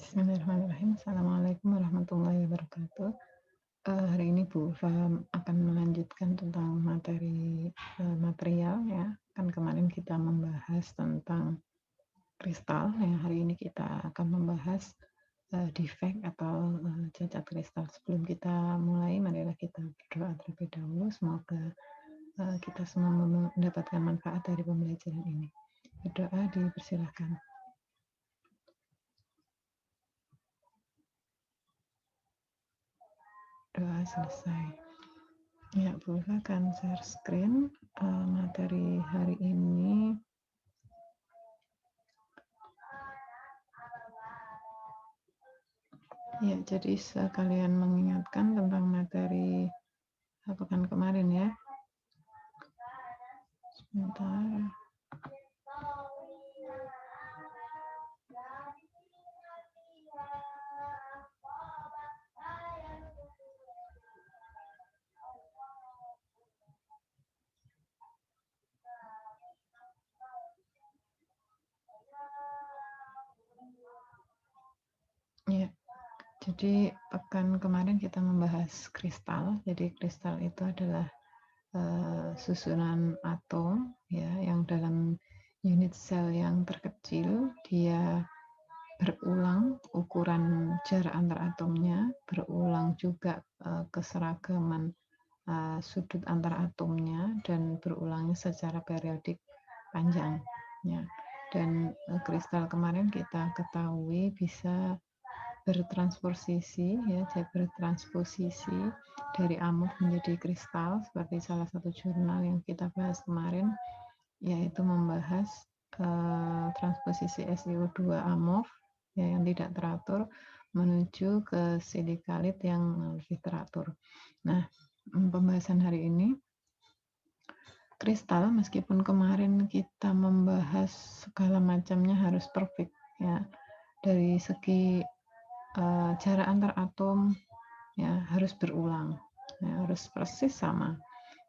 Bismillahirrahmanirrahim. Assalamualaikum warahmatullahi wabarakatuh. Hari ini Bu Faham akan melanjutkan tentang materi material ya. Kan kemarin kita membahas tentang kristal ya. Hari ini kita akan membahas defek atau cacat kristal. Sebelum kita mulai, marilah kita berdoa terlebih dahulu. Semoga kita semua mendapatkan manfaat dari pembelajaran ini. Berdoa dipersilahkan. Doa selesai. Ya, Bu akan share screen materi hari ini. Ya, jadi sekalian mengingatkan tentang materi pekan kemarin ya. Sebentar. Ya, jadi pekan kemarin kita membahas kristal. Jadi kristal itu adalah susunan atom ya yang dalam unit sel yang terkecil dia berulang ukuran jarak antar atomnya, berulang juga keseragaman sudut antar atomnya dan berulangnya secara periodik panjang ya. Dan kristal kemarin kita ketahui bisa bertransposisi ya, jadi bertransposisi dari amorf menjadi kristal seperti salah satu jurnal yang kita bahas kemarin, yaitu membahas transposisi SiO2 amorf ya, yang tidak teratur menuju ke silikalit yang lebih teratur. Nah, pembahasan hari ini kristal, meskipun kemarin kita membahas segala macamnya harus perfect ya, dari segi jarak antar atom ya harus berulang ya, harus persis sama.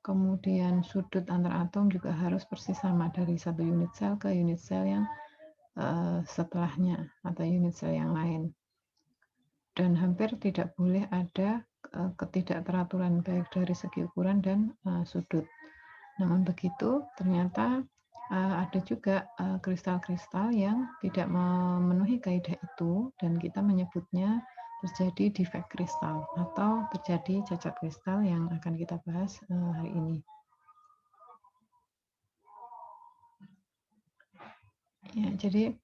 Kemudian sudut antar atom juga harus persis sama dari satu unit sel ke unit sel yang setelahnya atau unit sel yang lain. Dan hampir tidak boleh ada ketidakteraturan baik dari segi ukuran dan sudut. Namun begitu, ternyata ada juga kristal-kristal yang tidak memenuhi kaidah itu dan kita menyebutnya terjadi defek kristal atau terjadi cacat kristal yang akan kita bahas hari ini. Ya, jadi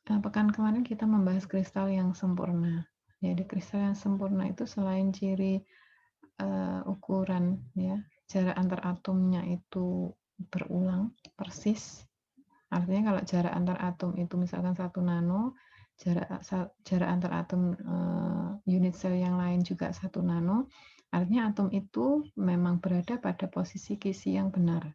pekan kemarin kita membahas kristal yang sempurna. Jadi kristal yang sempurna itu selain ciri ukuran ya, jarak antar atomnya itu berulang persis. Artinya kalau jarak antar atom itu misalkan 1 nano, jarak antar atom unit sel yang lain juga 1 nano, artinya atom itu memang berada pada posisi kisi yang benar,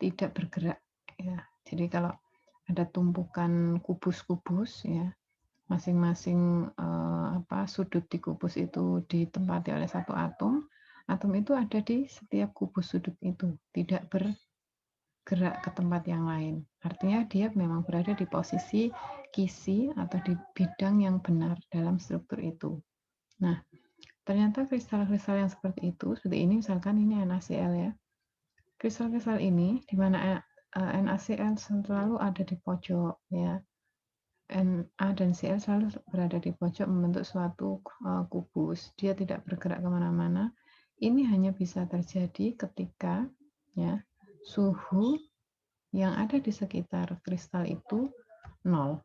tidak bergerak ya. Jadi kalau ada tumpukan kubus-kubus ya, masing-masing sudut di kubus itu ditempati oleh satu atom, atom itu ada di setiap kubus sudut itu, tidak bergerak ke tempat yang lain. Artinya dia memang berada di posisi kisi atau di bidang yang benar dalam struktur itu. Nah, ternyata kristal-kristal yang seperti itu, seperti ini misalkan ini NaCl ya. Kristal-kristal ini di mana NaCl selalu ada di pojok ya. Na dan Cl selalu berada di pojok membentuk suatu kubus. Dia tidak bergerak kemana-mana. Ini hanya bisa terjadi ketika ya suhu yang ada di sekitar kristal itu 0.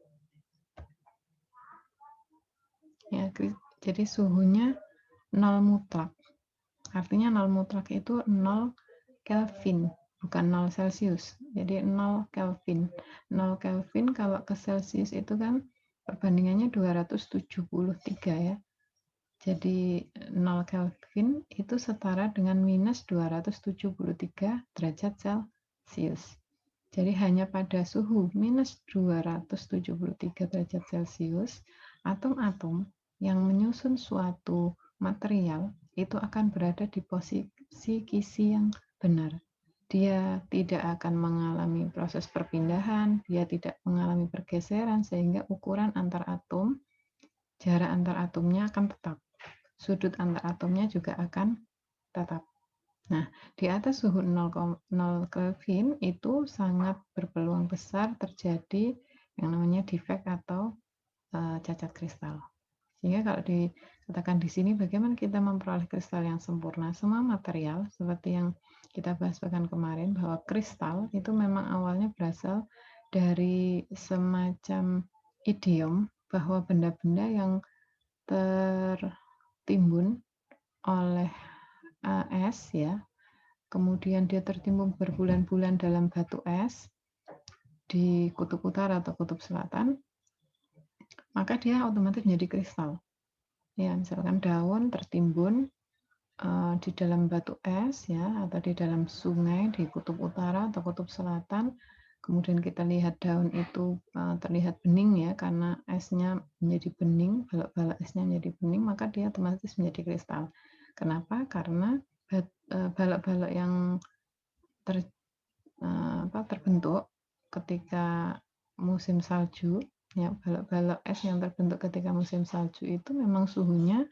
Ya, jadi suhunya 0 mutlak. Artinya 0 mutlak itu 0 Kelvin, bukan 0 Celcius. Jadi 0 Kelvin. 0 Kelvin kalau ke Celcius itu kan perbandingannya 273 ya. Jadi 0 Kelvin itu setara dengan minus 273 derajat Celcius. Jadi hanya pada suhu minus 273 derajat Celcius, atom-atom yang menyusun suatu material itu akan berada di posisi kisi yang benar. Dia tidak akan mengalami proses perpindahan, dia tidak mengalami pergeseran, sehingga ukuran antar atom jarak antar atomnya akan tetap. Sudut antar atomnya juga akan tetap. Nah, di atas suhu 0,0 Kelvin itu sangat berpeluang besar terjadi yang namanya defek atau cacat kristal. Sehingga kalau dikatakan di sini bagaimana kita memperoleh kristal yang sempurna, semua material seperti yang kita bahas pekan kemarin bahwa kristal itu memang awalnya berasal dari semacam idiom bahwa benda-benda yang tertimbun oleh es ya, kemudian dia tertimbun berbulan-bulan dalam batu es di kutub utara atau kutub selatan, maka dia otomatis menjadi kristal. Ya, misalkan daun tertimbun di dalam batu es ya, atau di dalam sungai di kutub utara atau kutub selatan, kemudian kita lihat daun itu terlihat bening ya, karena esnya menjadi bening, balok-balok esnya menjadi bening, maka dia otomatis menjadi kristal. Kenapa? Karena balok-balok yang terbentuk ketika musim salju, ya, balok-balok es yang terbentuk ketika musim salju itu memang suhunya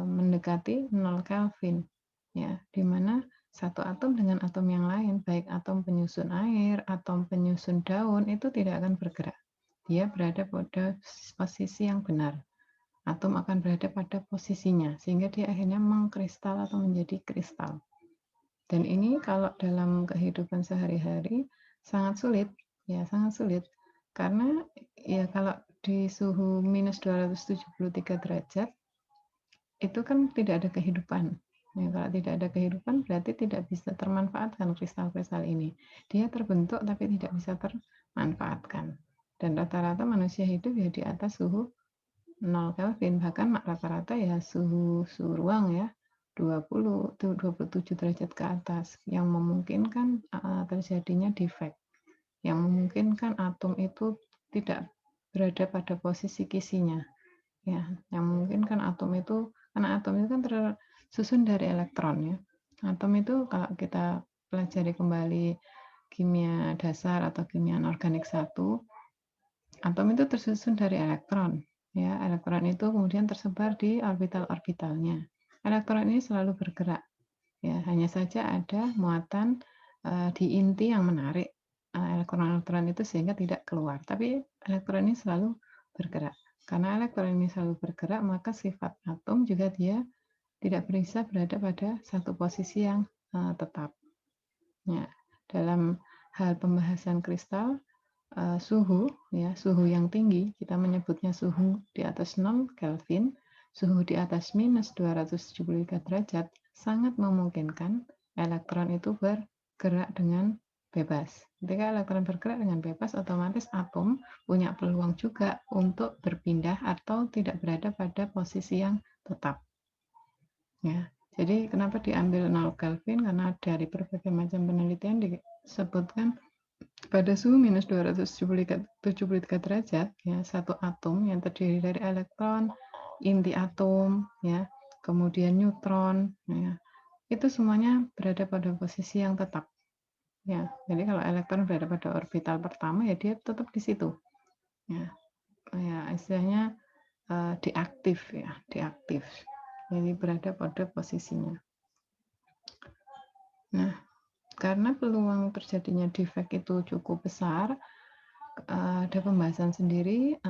mendekati 0 Kelvin, ya, di mana satu atom dengan atom yang lain, baik atom penyusun air, atom penyusun daun, itu tidak akan bergerak. Dia berada pada posisi yang benar. Atom akan berada pada posisinya, sehingga dia akhirnya mengkristal atau menjadi kristal. Dan ini kalau dalam kehidupan sehari-hari sangat sulit, ya sangat sulit. Karena ya kalau di suhu minus 273 derajat, itu kan tidak ada kehidupan. Ya, kalau tidak ada kehidupan berarti tidak bisa termanfaatkan kristal-kristal ini. Dia terbentuk tapi tidak bisa termanfaatkan. Dan rata-rata manusia hidup ya di atas suhu 0 Kelvin, bahkan rata-rata ya suhu ruang ya 27 derajat ke atas, yang memungkinkan terjadinya defek, yang memungkinkan atom itu tidak berada pada posisi kisinya, ya, yang memungkinkan atom itu, karena atom itu kan tersusun dari elektron ya. Atom itu kalau kita pelajari kembali kimia dasar atau kimia anorganik 1, atom itu tersusun dari elektron. Ya, elektron itu kemudian tersebar di orbital-orbitalnya. Elektron ini selalu bergerak. Ya, hanya saja ada muatan di inti yang menarik elektron-elektron itu sehingga tidak keluar. Tapi elektron ini selalu bergerak. Karena elektron ini selalu bergerak, maka sifat atom juga dia tidak bisa berada pada satu posisi yang tetap. Ya, dalam hal pembahasan kristal, suhu yang tinggi, kita menyebutnya suhu di atas 0 Kelvin, suhu di atas minus 273 derajat, sangat memungkinkan elektron itu bergerak dengan bebas. Ketika elektron bergerak dengan bebas, otomatis atom punya peluang juga untuk berpindah atau tidak berada pada posisi yang tetap. Ya, jadi kenapa diambil 0 Kelvin? Karena dari berbagai macam penelitian disebutkan pada suhu minus 273 derajat, ya, satu atom yang terdiri dari elektron, inti atom, ya, kemudian neutron, ya, itu semuanya berada pada posisi yang tetap. Ya, jadi kalau elektron berada pada orbital pertama, ya dia tetap di situ. Ya, ya istilahnya diaktif, ya, diaktif. Jadi berada pada posisinya. Nah, karena peluang terjadinya defek itu cukup besar, ada pembahasan sendiri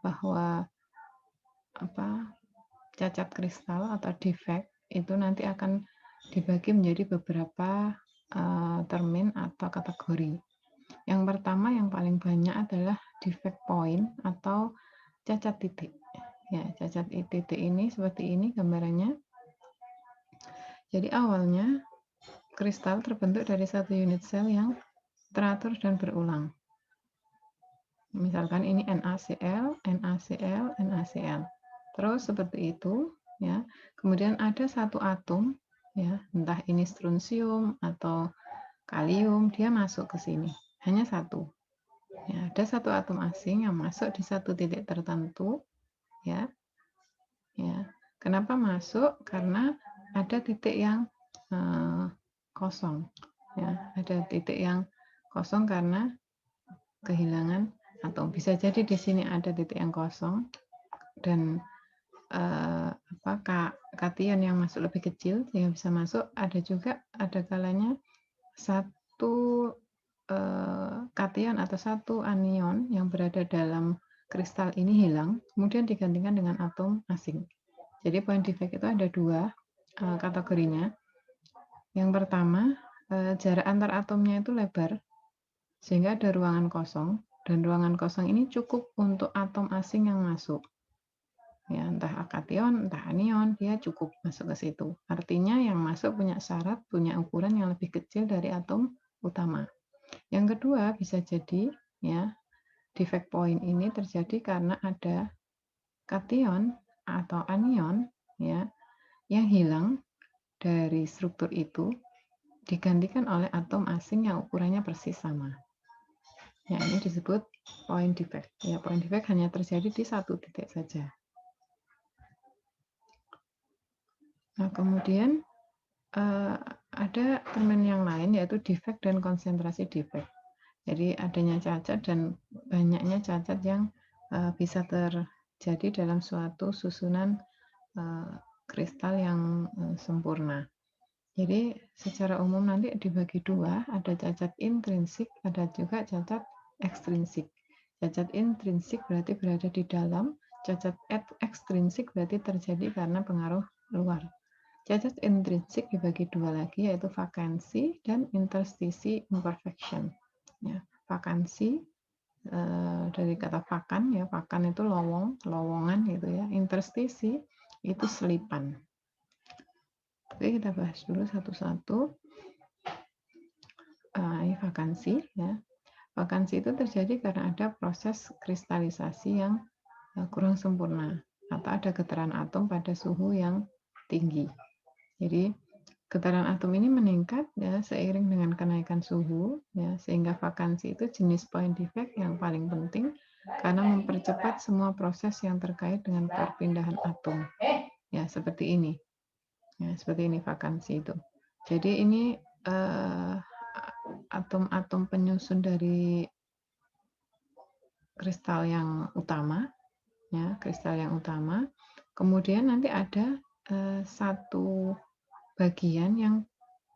bahwa cacat kristal atau defek itu nanti akan dibagi menjadi beberapa termin atau kategori. Yang pertama yang paling banyak adalah defect point atau cacat titik. Ya, cacat titik ini seperti ini gambarannya. Jadi awalnya kristal terbentuk dari satu unit sel yang teratur dan berulang. Misalkan ini NaCl, NaCl, NaCl. Terus seperti itu, ya. Kemudian ada satu atom, ya, entah ini strontium atau kalium, dia masuk ke sini. Hanya satu. Ya, ada satu atom asing yang masuk di satu titik tertentu, ya. Ya. Kenapa masuk? Karena ada titik yang kosong. Ya, ada titik yang kosong karena kehilangan atom. Bisa jadi di sini ada titik yang kosong dan kation yang masuk lebih kecil yang bisa masuk. Ada juga ada kalanya satu kation atau satu anion yang berada dalam kristal ini hilang, kemudian digantikan dengan atom asing. Jadi point defect itu ada dua kategorinya. Yang pertama, jarak antar atomnya itu lebar, sehingga ada ruangan kosong, dan ruangan kosong ini cukup untuk atom asing yang masuk. Ya, entah kation, entah anion, dia cukup masuk ke situ. Artinya yang masuk punya syarat, punya ukuran yang lebih kecil dari atom utama. Yang kedua, bisa jadi ya defect point ini terjadi karena ada kation atau anion ya yang hilang dari struktur itu digantikan oleh atom asing yang ukurannya persis sama. Ya, ini disebut point defect. Ya, point defect hanya terjadi di satu titik saja. Nah, kemudian ada termin yang lain yaitu defect dan konsentrasi defect. Jadi adanya cacat dan banyaknya cacat yang bisa terjadi dalam suatu susunan kristal yang sempurna. Jadi secara umum nanti dibagi dua, ada cacat intrinsik, ada juga cacat ekstrinsik. Cacat intrinsik berarti berada di dalam, cacat ekstrinsik berarti terjadi karena pengaruh luar. Cacat intrinsik dibagi dua lagi, yaitu vakansi dan interstisi imperfection. Ya, vakansi dari kata vakan, ya vakan itu lowong, lowongan gitu ya. Interstisi itu selipan. Oke, kita bahas dulu satu-satu. Ini vakansi ya. Vakansi itu terjadi karena ada proses kristalisasi yang kurang sempurna atau ada getaran atom pada suhu yang tinggi. Jadi getaran atom ini meningkat ya seiring dengan kenaikan suhu ya, sehingga vakansi itu jenis point defect yang paling penting karena mempercepat semua proses yang terkait dengan perpindahan atom. Ya, seperti ini. Ya, seperti ini vakansi itu. Jadi ini atom-atom penyusun dari kristal yang utama, ya, kristal yang utama. Kemudian nanti ada satu bagian yang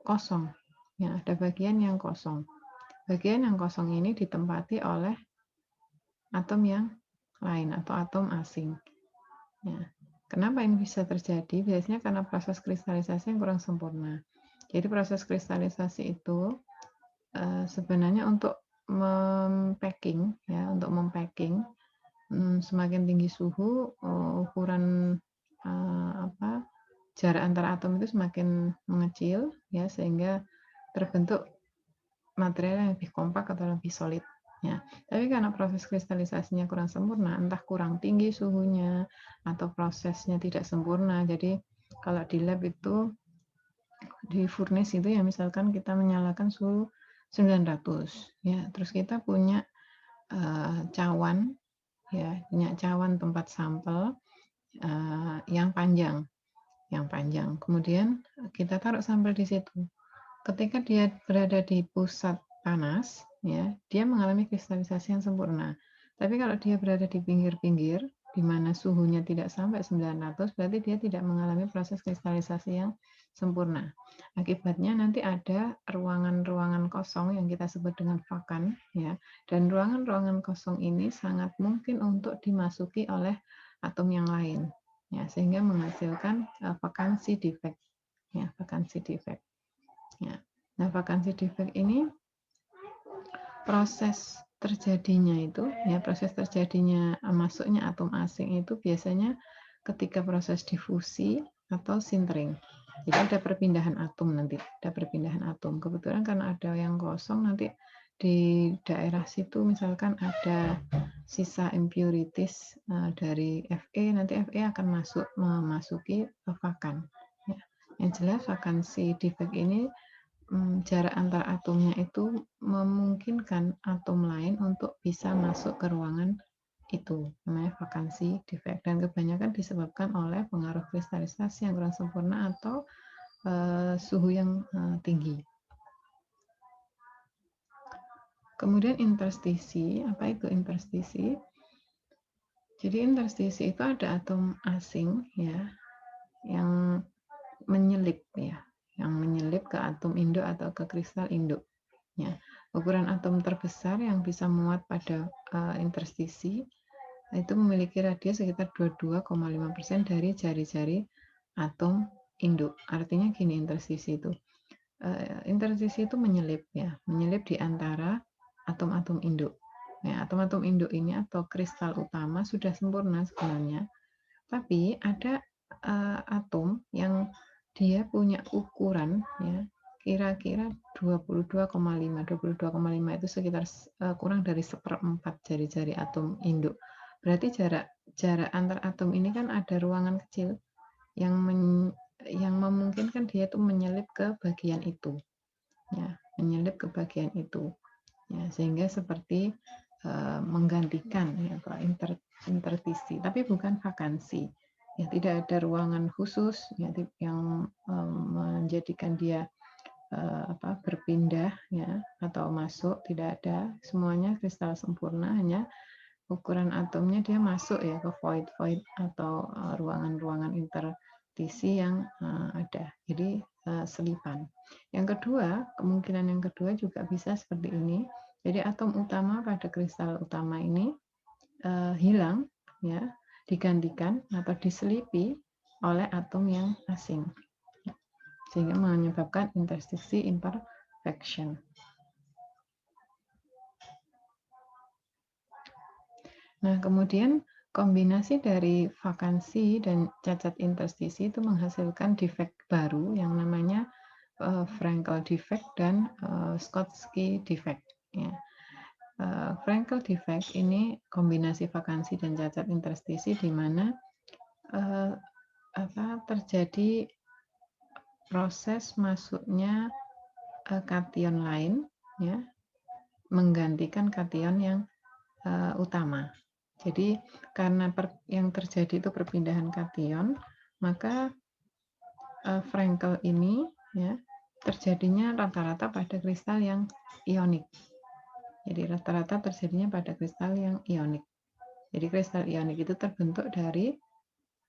kosong, ya, ada bagian yang kosong. Bagian yang kosong ini ditempati oleh atom yang lain atau atom asing. Ya. Kenapa ini bisa terjadi? Biasanya karena proses kristalisasi yang kurang sempurna. Jadi proses kristalisasi itu sebenarnya untuk mempacking, ya, untuk mempacking semakin tinggi suhu, ukuran jarak antara atom itu semakin mengecil, ya, sehingga terbentuk material yang lebih kompak atau lebih solid. Ya, tapi karena proses kristalisasinya kurang sempurna, entah kurang tinggi suhunya atau prosesnya tidak sempurna. Jadi kalau di lab itu di furnace itu ya misalkan kita menyalakan suhu 900 ya, terus kita punya cawan ya, punya cawan tempat sampel yang panjang. Kemudian kita taruh sampel di situ. Ketika dia berada di pusat panas, ya, dia mengalami kristalisasi yang sempurna. Tapi kalau dia berada di pinggir-pinggir, di mana suhunya tidak sampai 900, berarti dia tidak mengalami proses kristalisasi yang sempurna. Akibatnya nanti ada ruangan-ruangan kosong yang kita sebut dengan vakan, ya. Dan ruangan-ruangan kosong ini sangat mungkin untuk dimasuki oleh atom yang lain, ya, sehingga menghasilkan vakansi defect, ya, vakansi defect. Ya. Nah, vakansi defect ini proses terjadinya masuknya atom asing itu biasanya ketika proses difusi atau sintering. Jadi ada perpindahan atom nanti, Kebetulan karena ada yang kosong nanti di daerah situ misalkan ada sisa impurities dari Fe, nanti Fe akan memasuki vakan. Ya. Yang jelas vakansi defect ini jarak antar atomnya itu memungkinkan atom lain untuk bisa masuk ke ruangan itu, namanya vakansi defect, dan kebanyakan disebabkan oleh pengaruh kristalisasi yang kurang sempurna atau suhu yang tinggi. Kemudian interstisi, apa itu interstisi? Jadi interstisi itu ada atom asing ya yang menyelip ya, yang menyelip ke atom induk atau ke kristal induk. Ya, ukuran atom terbesar yang bisa muat pada interstisi itu memiliki radius sekitar 22,5% dari jari-jari atom induk. Artinya gini, interstisi itu menyelip ya, menyelip di antara atom-atom induk. Ya, atom-atom induk ini atau kristal utama sudah sempurna sebenarnya, tapi ada atom yang dia punya ukuran ya kira-kira 22,5. 22,5 itu sekitar kurang dari 1/4 jari-jari atom induk. Berarti jarak antar atom ini kan ada ruangan kecil yang memungkinkan dia itu menyelip ke bagian itu. Ya, menyelip ke bagian itu. Ya, sehingga seperti menggantikan ya, interstisi, tapi bukan vakansi. Ya, tidak ada ruangan khusus ya, yang menjadikan dia berpindah ya atau masuk, tidak ada. Semuanya kristal sempurna, hanya ukuran atomnya dia masuk ya ke void atau ruangan-ruangan interstisi yang ada. Jadi selipan. Yang kedua, kemungkinan yang kedua juga bisa seperti ini. Jadi atom utama pada kristal utama ini hilang ya, digantikan atau diselipi oleh atom yang asing. Sehingga menyebabkan interstisi imperfection. Nah, kemudian kombinasi dari vakansi dan cacat interstisi itu menghasilkan defect baru yang namanya Frankel defect dan Schottky defect. Ya. Frankel defect ini kombinasi vakansi dan cacat interstisi di mana terjadi proses masuknya kation lain ya menggantikan kation yang utama. Jadi karena yang terjadi itu perpindahan kation, maka Frankel ini ya terjadinya rata-rata pada kristal yang ionik. Jadi rata-rata terjadinya pada kristal yang ionik. Jadi kristal ionik itu terbentuk dari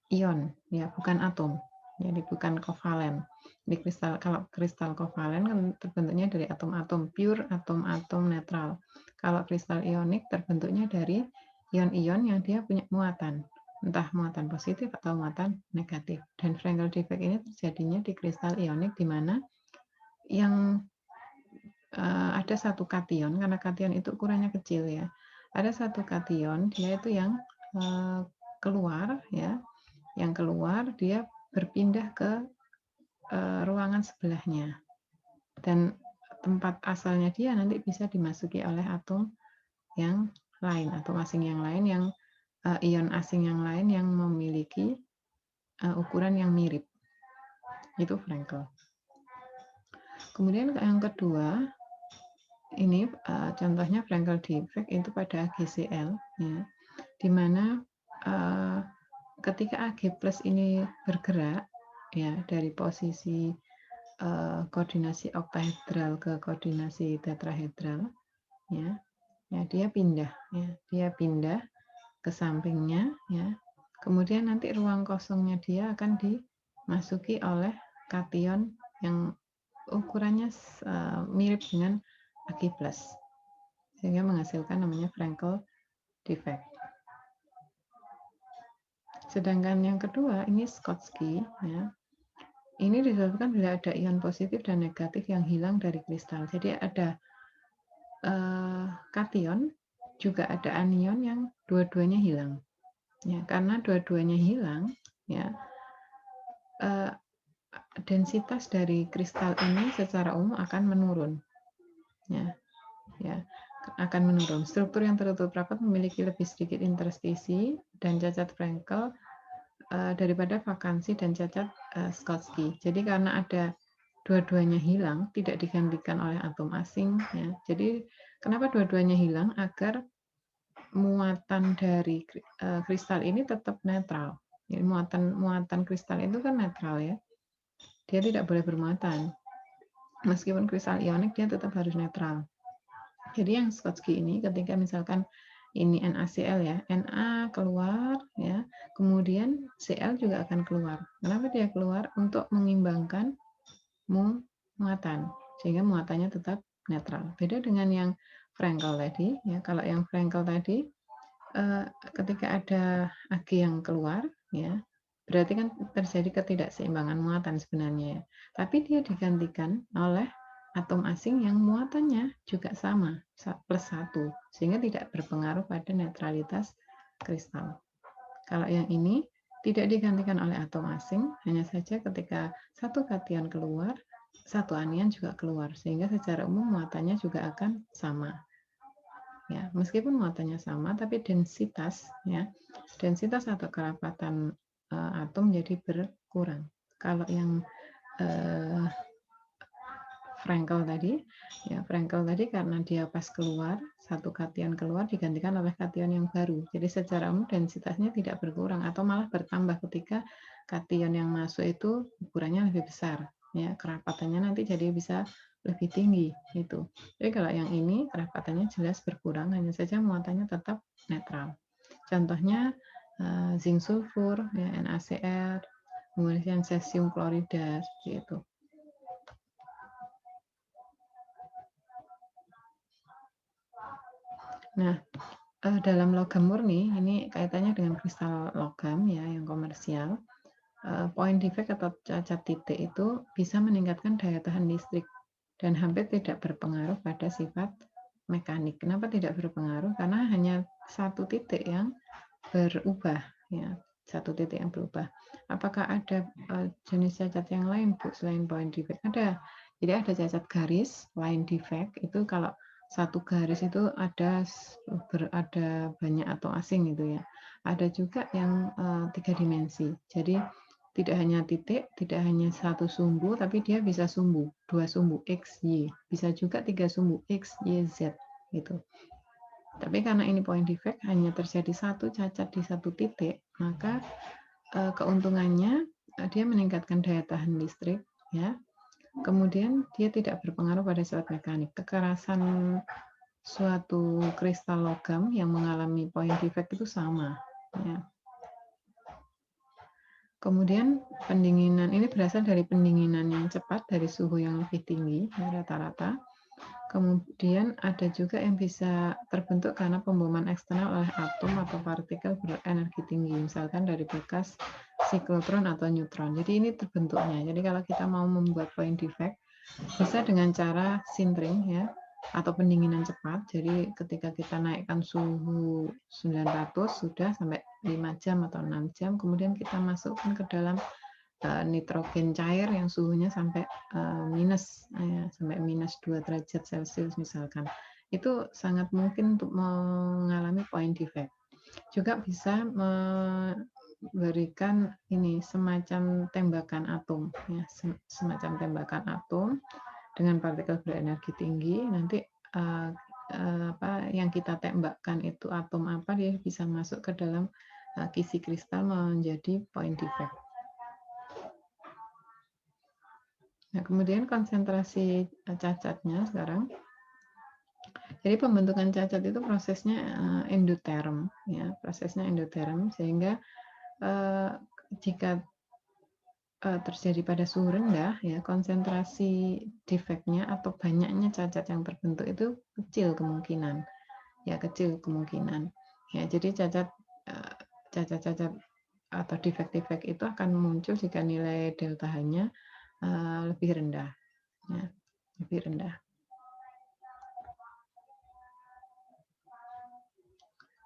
ion, ya bukan atom. Jadi bukan kovalen. Di kalau kristal kovalen kan terbentuknya dari atom-atom pure, atom-atom netral. Kalau kristal ionik terbentuknya dari ion-ion yang dia punya muatan, entah muatan positif atau muatan negatif. Dan Frankel defect ini terjadinya di kristal ionik di mana yang ada satu kation, karena kation itu ukurannya kecil ya. Ada satu kation, dia itu yang keluar ya, yang keluar dia berpindah ke ruangan sebelahnya, dan tempat asalnya dia nanti bisa dimasuki oleh atom yang lain, atom asing yang lain, yang ion asing yang lain yang memiliki ukuran yang mirip. Itu Frankel. Kemudian yang kedua, ini contohnya Frankel defect itu pada AgCl, ya, di mana ketika Ag+ ini bergerak ya dari posisi koordinasi oktahedral ke koordinasi tetrahedral, ya dia pindah ke sampingnya ya. Kemudian nanti ruang kosongnya dia akan dimasuki oleh kation yang ukurannya mirip dengan Ag+, sehingga menghasilkan namanya Frankel defect. Sedangkan yang kedua ini Schottky ya. Ini disebabkan bila ada ion positif dan negatif yang hilang dari kristal. Jadi ada kation, juga ada anion yang dua-duanya hilang. Ya, karena dua-duanya hilang, ya densitas dari kristal ini secara umum akan menurun. Ya, akan menurun. Struktur yang tertutup rapat memiliki lebih sedikit interstisi dan cacat Frankel daripada vakansi dan cacat Schottky. Jadi karena ada dua-duanya hilang, tidak digantikan oleh atom asing. Ya. Jadi kenapa dua-duanya hilang? Agar muatan dari kristal ini tetap netral. Jadi muatan kristal itu kan netral ya. Dia tidak boleh bermuatan. Meskipun kristal ionik dia tetap harus netral. Jadi yang Schottky ini ketika misalkan ini NaCl ya, Na keluar ya, kemudian Cl juga akan keluar. Kenapa dia keluar? Untuk mengimbangkan muatan, sehingga muatannya tetap netral. Beda dengan yang Frankel tadi ya. Kalau yang Frankel tadi ketika ada Ag yang keluar ya, berarti kan terjadi ketidakseimbangan muatan sebenarnya ya. Tapi dia digantikan oleh atom asing yang muatannya juga sama, plus 1, sehingga tidak berpengaruh pada netralitas kristal. Kalau yang ini tidak digantikan oleh atom asing, hanya saja ketika satu kation keluar, satu anion juga keluar, sehingga secara umum muatannya juga akan sama. Ya, meskipun muatannya sama, tapi densitas atau kerapatan atom jadi berkurang. Kalau yang Frankel tadi karena dia pas keluar, satu kation keluar digantikan oleh kation yang baru. Jadi secara umum densitasnya tidak berkurang atau malah bertambah ketika kation yang masuk itu ukurannya lebih besar. Ya, kerapatannya nanti jadi bisa lebih tinggi itu. Jadi kalau yang ini kerapatannya jelas berkurang, hanya saja muatannya tetap netral. Contohnya zinc sulfur, ya, NaCl, kemudian cesium klorida seperti itu. Nah, dalam logam murni, ini kaitannya dengan kristal logam ya yang komersial. Point defect atau cacat titik itu bisa meningkatkan daya tahan listrik dan hampir tidak berpengaruh pada sifat mekanik. Kenapa tidak berpengaruh? Karena hanya satu titik yang berubah ya, satu titik yang berubah. Apakah ada jenis cacat yang lain, Bu, selain point defect? Ada. Jadi ada cacat garis, line defect, itu kalau satu garis itu ada banyak atau asing gitu ya. Ada juga yang 3 dimensi. Jadi tidak hanya titik, tidak hanya satu sumbu, tapi dia bisa sumbu, 2 sumbu X, Y. Bisa juga 3 sumbu X, Y, Z gitu. Tapi karena ini point defect hanya terjadi satu cacat di satu titik, maka keuntungannya dia meningkatkan daya tahan listrik ya. Kemudian dia tidak berpengaruh pada sifat mekanik. Kekerasan suatu kristal logam yang mengalami point defect itu sama. Ya. Kemudian pendinginan ini berasal dari pendinginan yang cepat dari suhu yang lebih tinggi rata-rata. Kemudian ada juga yang bisa terbentuk karena pemboman eksternal oleh atom atau partikel berenergi tinggi, misalkan dari bekas siklotron atau neutron. Jadi ini terbentuknya. Jadi kalau kita mau membuat point defect, bisa dengan cara sintering ya, atau pendinginan cepat. Jadi ketika kita naikkan suhu 900 sudah sampai 5 jam atau 6 jam, kemudian kita masukkan ke dalam nitrogen cair yang suhunya sampai sampai minus 2 derajat Celcius misalkan. Itu sangat mungkin untuk mengalami point defect. Juga bisa memberikan ini semacam tembakan atom ya, semacam tembakan atom dengan partikel berenergi tinggi. Nanti yang kita tembakkan itu atom apa, dia bisa masuk ke dalam kisi kristal menjadi point defect. Nah, kemudian konsentrasi cacatnya sekarang. Jadi pembentukan cacat itu prosesnya endoterm, ya, prosesnya endoterm, sehingga jika terjadi pada suhu rendah, ya, konsentrasi defeknya atau banyaknya cacat yang terbentuk itu kecil kemungkinan, ya, kecil kemungkinan. Ya, jadi cacat atau defek-defek itu akan muncul jika nilai delta H-nya lebih rendah, ya, lebih rendah.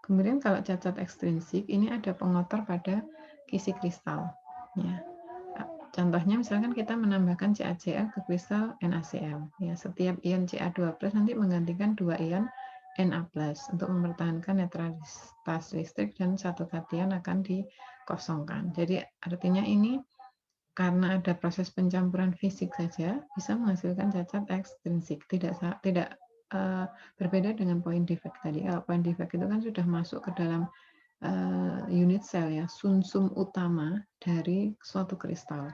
Kemudian kalau cacat ekstrinsik, ini ada pengotor pada kisi kristal. Ya. Contohnya misalkan kita menambahkan CaCl ke kristal NaCl. Ya, setiap ion Ca2+ nanti menggantikan 2 ion Na+ untuk mempertahankan netralitas listrik dan satu kation akan dikosongkan. Jadi artinya ini karena ada proses pencampuran fisik saja bisa menghasilkan cacat ekstrinsik, tidak berbeda dengan point defect tadi. Kalau point defect itu kan sudah masuk ke dalam unit sel ya, sumsum utama dari suatu kristal.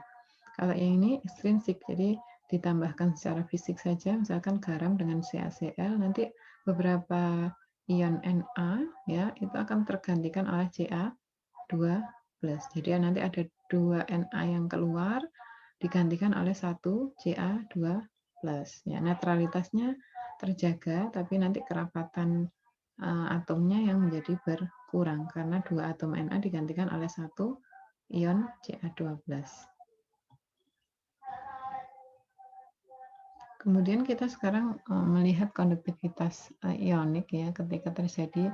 Kalau yang ini ekstrinsik, jadi ditambahkan secara fisik saja, misalkan garam dengan CaCl, nanti beberapa ion Na ya itu akan tergantikan oleh Ca2+. Jadi nanti ada 2 Na yang keluar digantikan oleh 1 Ca2+. Ya, neutralitasnya terjaga tapi nanti kerapatan atomnya yang menjadi berkurang karena 2 atom Na digantikan oleh 1 ion Ca2+. Kemudian kita sekarang melihat konduktivitas ionik ya ketika terjadi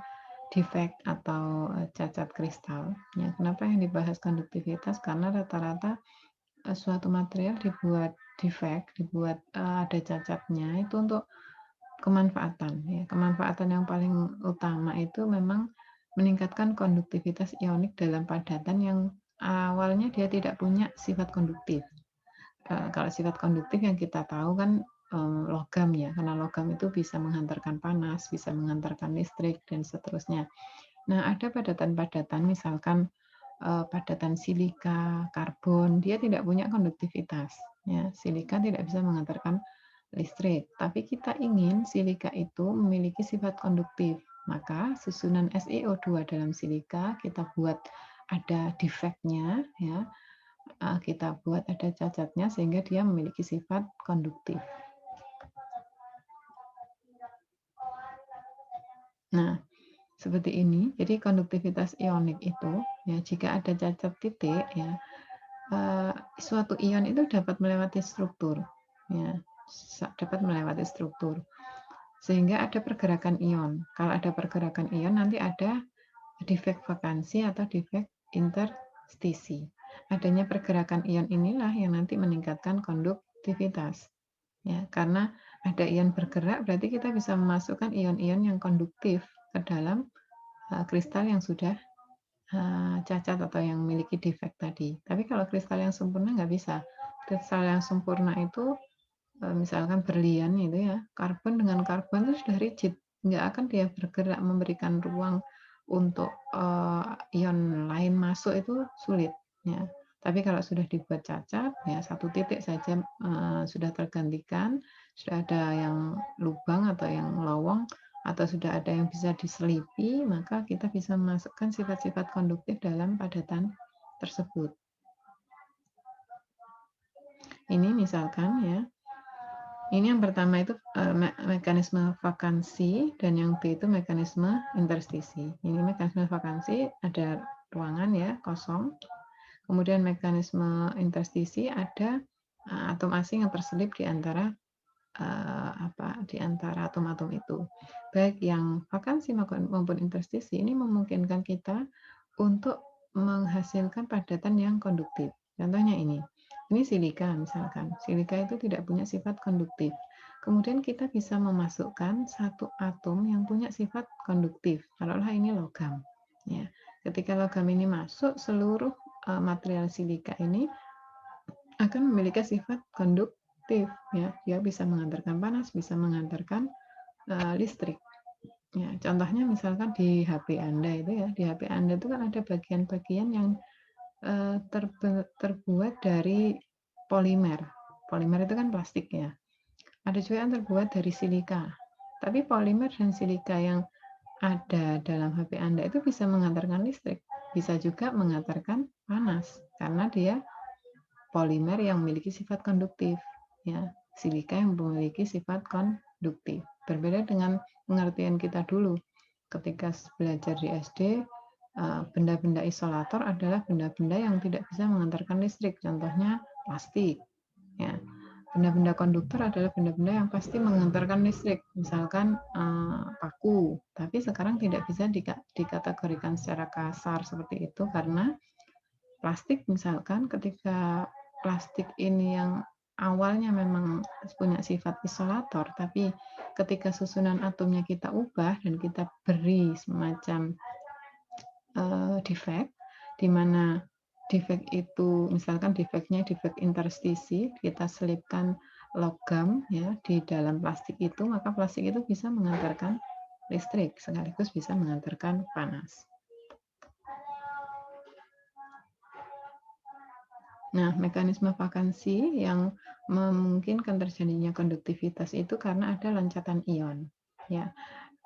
defect atau cacat kristal. Ya, kenapa yang dibahas konduktivitas? Karena rata-rata suatu material dibuat defect, dibuat ada cacatnya itu untuk kemanfaatan. Ya, kemanfaatan yang paling utama itu memang meningkatkan konduktivitas ionik dalam padatan yang awalnya dia tidak punya sifat konduktif. Kalau sifat konduktif yang kita tahu kan logam ya, karena logam itu bisa menghantarkan panas, bisa menghantarkan listrik, dan seterusnya. Nah, ada padatan-padatan, misalkan padatan silika, karbon, dia tidak punya konduktivitas. Ya, silika tidak bisa menghantarkan listrik, tapi kita ingin silika itu memiliki sifat konduktif. Maka susunan SiO2 dalam silika kita buat ada defeknya, ya, kita buat ada cacatnya sehingga dia memiliki sifat konduktif. Nah, seperti ini. Jadi konduktivitas ionik itu ya jika ada cacat titik ya suatu ion itu dapat melewati struktur ya dapat melewati struktur sehingga ada pergerakan ion. Kalau ada pergerakan ion nanti ada defek vakansi atau defek interstisi. Adanya pergerakan ion inilah yang nanti meningkatkan konduktivitas. Ya, karena ada ion bergerak berarti kita bisa memasukkan ion-ion yang konduktif ke dalam kristal yang sudah cacat atau yang memiliki defek tadi. Tapi kalau kristal yang sempurna nggak bisa. Kristal yang sempurna itu misalkan berlian itu ya, karbon dengan karbon itu sudah rigid, nggak akan dia bergerak memberikan ruang untuk ion lain masuk itu sulit. Ya. Tapi kalau sudah dibuat cacat, ya satu titik saja sudah tergantikan, sudah ada yang lubang atau yang lowong, atau sudah ada yang bisa diselipi, maka kita bisa memasukkan sifat-sifat konduktif dalam padatan tersebut. Ini misalkan ya, ini yang pertama itu mekanisme vakansi dan yang B itu mekanisme interstisi. Ini mekanisme vakansi ada ruangan ya kosong. Kemudian mekanisme interstisi ada atom asing yang terselip di antara di antara atom-atom itu. Baik yang vakansi maupun interstisi ini memungkinkan kita untuk menghasilkan padatan yang konduktif. Contohnya ini silika misalkan. Silika itu tidak punya sifat konduktif. Kemudian kita bisa memasukkan satu atom yang punya sifat konduktif. Taruhlah ini logam. Ya. Ketika logam ini masuk, seluruh material silika ini akan memiliki sifat konduktif. Ya. Dia bisa mengantarkan panas, bisa mengantarkan listrik. Ya, contohnya misalkan di HP Anda itu ya, di HP Anda itu kan ada bagian-bagian yang terbuat dari polimer. Polimer itu kan plastik ya. Ada juga yang terbuat dari silika. Tapi polimer dan silika yang ada dalam HP Anda itu bisa mengantarkan listrik, bisa juga mengantarkan panas karena dia polimer yang memiliki sifat konduktif. Ya, silika yang memiliki sifat konduktif. Berbeda dengan pengertian kita dulu ketika belajar di SD, benda-benda isolator adalah benda-benda yang tidak bisa mengantarkan listrik. Contohnya plastik. Ya. Benda-benda konduktor adalah benda-benda yang pasti mengantarkan listrik. Misalkan paku. Tapi sekarang tidak bisa dikategorikan secara kasar seperti itu karena plastik misalkan ketika plastik ini yang awalnya memang punya sifat isolator, tapi ketika susunan atomnya kita ubah dan kita beri semacam defek, di mana defek itu misalkan defeknya defek interstisi, kita selipkan logam ya di dalam plastik itu, maka plastik itu bisa mengantarkan listrik sekaligus bisa mengantarkan panas. Nah, mekanisme vakansi yang memungkinkan terjadinya konduktivitas itu karena ada loncatan ion. Ya,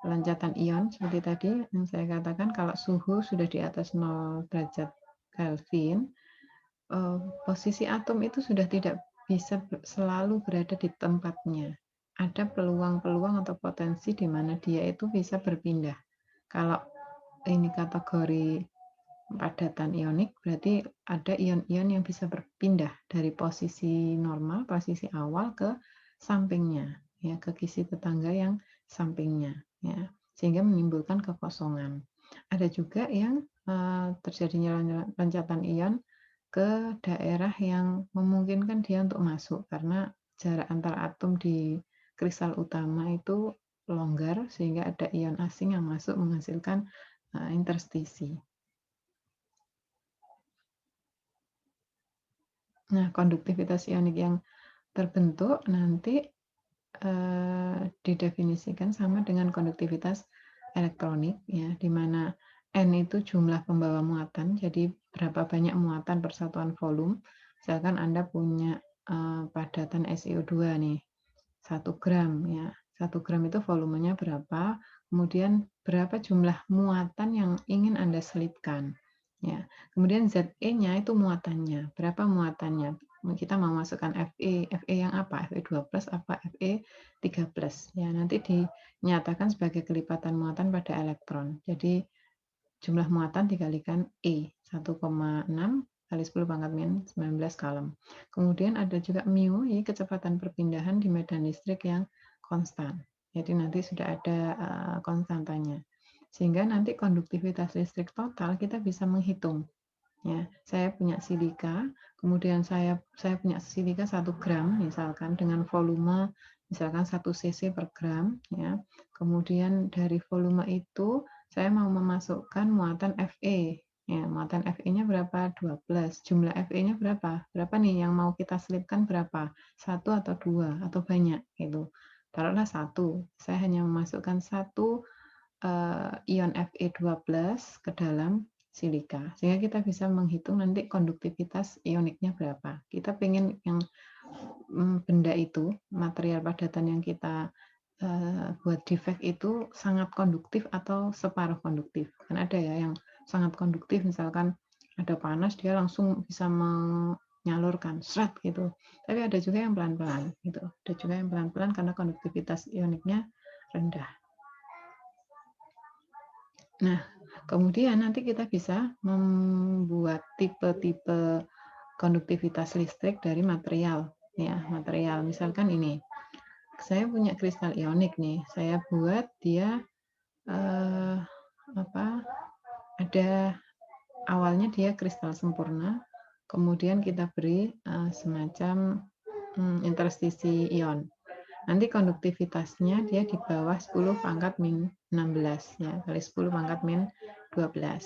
loncatan ion seperti tadi yang saya katakan, kalau suhu sudah di atas 0 derajat Kelvin, posisi atom itu sudah tidak bisa selalu berada di tempatnya. Ada peluang-peluang atau potensi di mana dia itu bisa berpindah. Kalau ini kategori padatan ionik, berarti ada ion-ion yang bisa berpindah dari posisi normal, posisi awal ke sampingnya, ya, ke kisi tetangga yang sampingnya, ya, sehingga menimbulkan kekosongan. Ada juga yang terjadinya loncatan ion ke daerah yang memungkinkan dia untuk masuk, karena jarak antar atom di kristal utama itu longgar, sehingga ada ion asing yang masuk menghasilkan interstisi. Nah, konduktivitas ionik yang terbentuk nanti didefinisikan sama dengan konduktivitas elektronik, ya, di mana N itu jumlah pembawa muatan, jadi berapa banyak muatan per satuan volume. Misalkan Anda punya padatan SiO2 nih, 1 gram, ya. 1 gram itu volumenya berapa, kemudian berapa jumlah muatan yang ingin Anda selipkan. Ya. Kemudian Ze-nya itu muatannya, berapa muatannya. Kita mau masukkan Fe yang apa? Fe2+ apa Fe3+. Ya, nanti dinyatakan sebagai kelipatan muatan pada elektron. Jadi jumlah muatan dikalikan E, 1,6 kali 10 pangkat min 19 kalem. Kemudian ada juga mu, ini kecepatan perpindahan di medan listrik yang konstan. Jadi nanti sudah ada konstantanya. Sehingga nanti konduktivitas listrik total kita bisa menghitung. Ya, saya punya silika, kemudian saya punya silika 1 gram misalkan dengan volume misalkan 1 cc per gram, ya. Kemudian dari volume itu saya mau memasukkan muatan Fe. Ya, muatan Fe-nya berapa? 12. Jumlah Fe-nya berapa? Berapa nih yang mau kita selipkan berapa? 1 atau 2 atau banyak gitu. Taruhlah 1. Saya hanya memasukkan 1 ion Fe2+ ke dalam silika, sehingga kita bisa menghitung nanti konduktivitas ioniknya berapa. Kita pengen yang benda itu, material padatan yang kita buat defect itu sangat konduktif atau separuh konduktif. Kan ada ya yang sangat konduktif, misalkan ada panas dia langsung bisa menyalurkan seret gitu. Tapi ada juga yang pelan-pelan gitu. Ada juga yang pelan-pelan karena konduktivitas ioniknya rendah. Nah, kemudian nanti kita bisa membuat tipe-tipe konduktivitas listrik dari material. Ya, material. Misalkan ini, saya punya kristal ionik nih. Saya buat dia ada awalnya dia kristal sempurna, kemudian kita beri semacam interstisi ion. Nanti konduktivitasnya dia di bawah 10 pangkat min 16 ya, kali 10 pangkat min 12.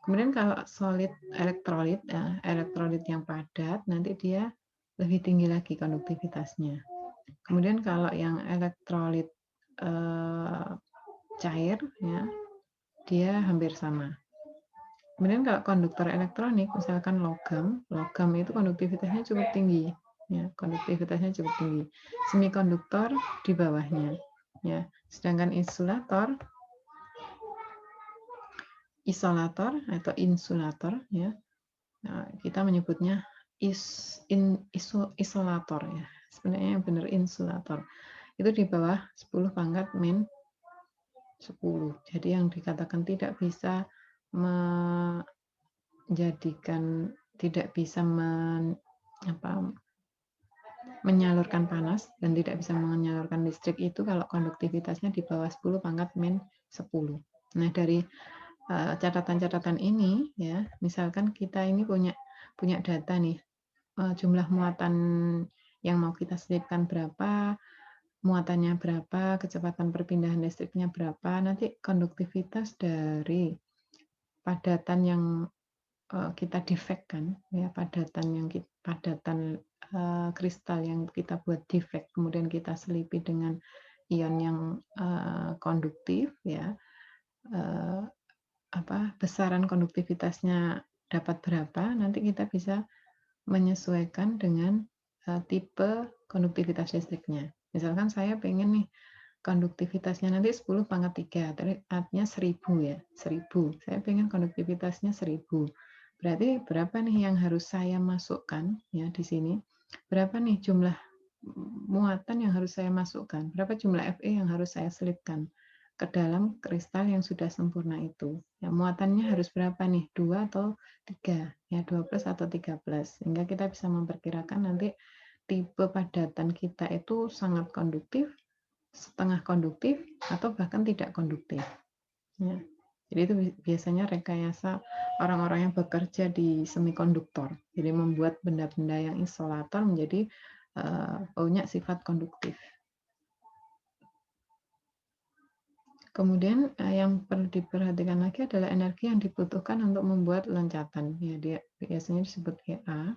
Kemudian kalau solid elektrolit, elektrolit yang padat nanti dia lebih tinggi lagi konduktivitasnya. Kemudian kalau yang elektrolit cair ya, dia hampir sama. Kemudian kalau konduktor elektronik, misalkan logam itu konduktivitasnya cukup tinggi. Ya, konduktivitasnya cukup tinggi. Semikonduktor di bawahnya. Ya, sedangkan isolator atau insulator, ya, nah, kita menyebutnya isolator ya. Sebenarnya yang benar insulator. Itu di bawah 10 pangkat min 10. Jadi yang dikatakan tidak bisa menjadikan tidak bisa menyalurkan panas dan tidak bisa menyalurkan listrik itu kalau konduktivitasnya di bawah 10 pangkat min 10. Nah, dari catatan-catatan ini ya, misalkan kita ini punya data nih, jumlah muatan yang mau kita selipkan berapa, muatannya berapa, kecepatan perpindahan listriknya berapa, nanti konduktivitas dari padatan yang kita defect-kan, ya, padatan kristal yang kita buat defect, kemudian kita selipi dengan ion yang konduktif, ya, besaran konduktivitasnya dapat berapa, nanti kita bisa menyesuaikan dengan tipe konduktivitas listriknya. Misalkan saya pengen nih konduktivitasnya nanti 10 pangkat 3, artinya 1000 ya, 1000. Saya pengen konduktivitasnya 1000. Berarti berapa nih yang harus saya masukkan ya di sini? Berapa nih jumlah muatan yang harus saya masukkan? Berapa jumlah Fe yang harus saya selipkan ke dalam kristal yang sudah sempurna itu? Ya, muatannya harus berapa nih? 2 atau 3? Ya, 12 atau 13. Sehingga kita bisa memperkirakan nanti tipe padatan kita itu sangat konduktif, setengah konduktif, atau bahkan tidak konduktif. Ya. Jadi itu biasanya rekayasa orang-orang yang bekerja di semikonduktor. Jadi membuat benda-benda yang isolator menjadi punya sifat konduktif. Kemudian yang perlu diperhatikan lagi adalah energi yang dibutuhkan untuk membuat loncatan. Ya, dia biasanya disebut EA,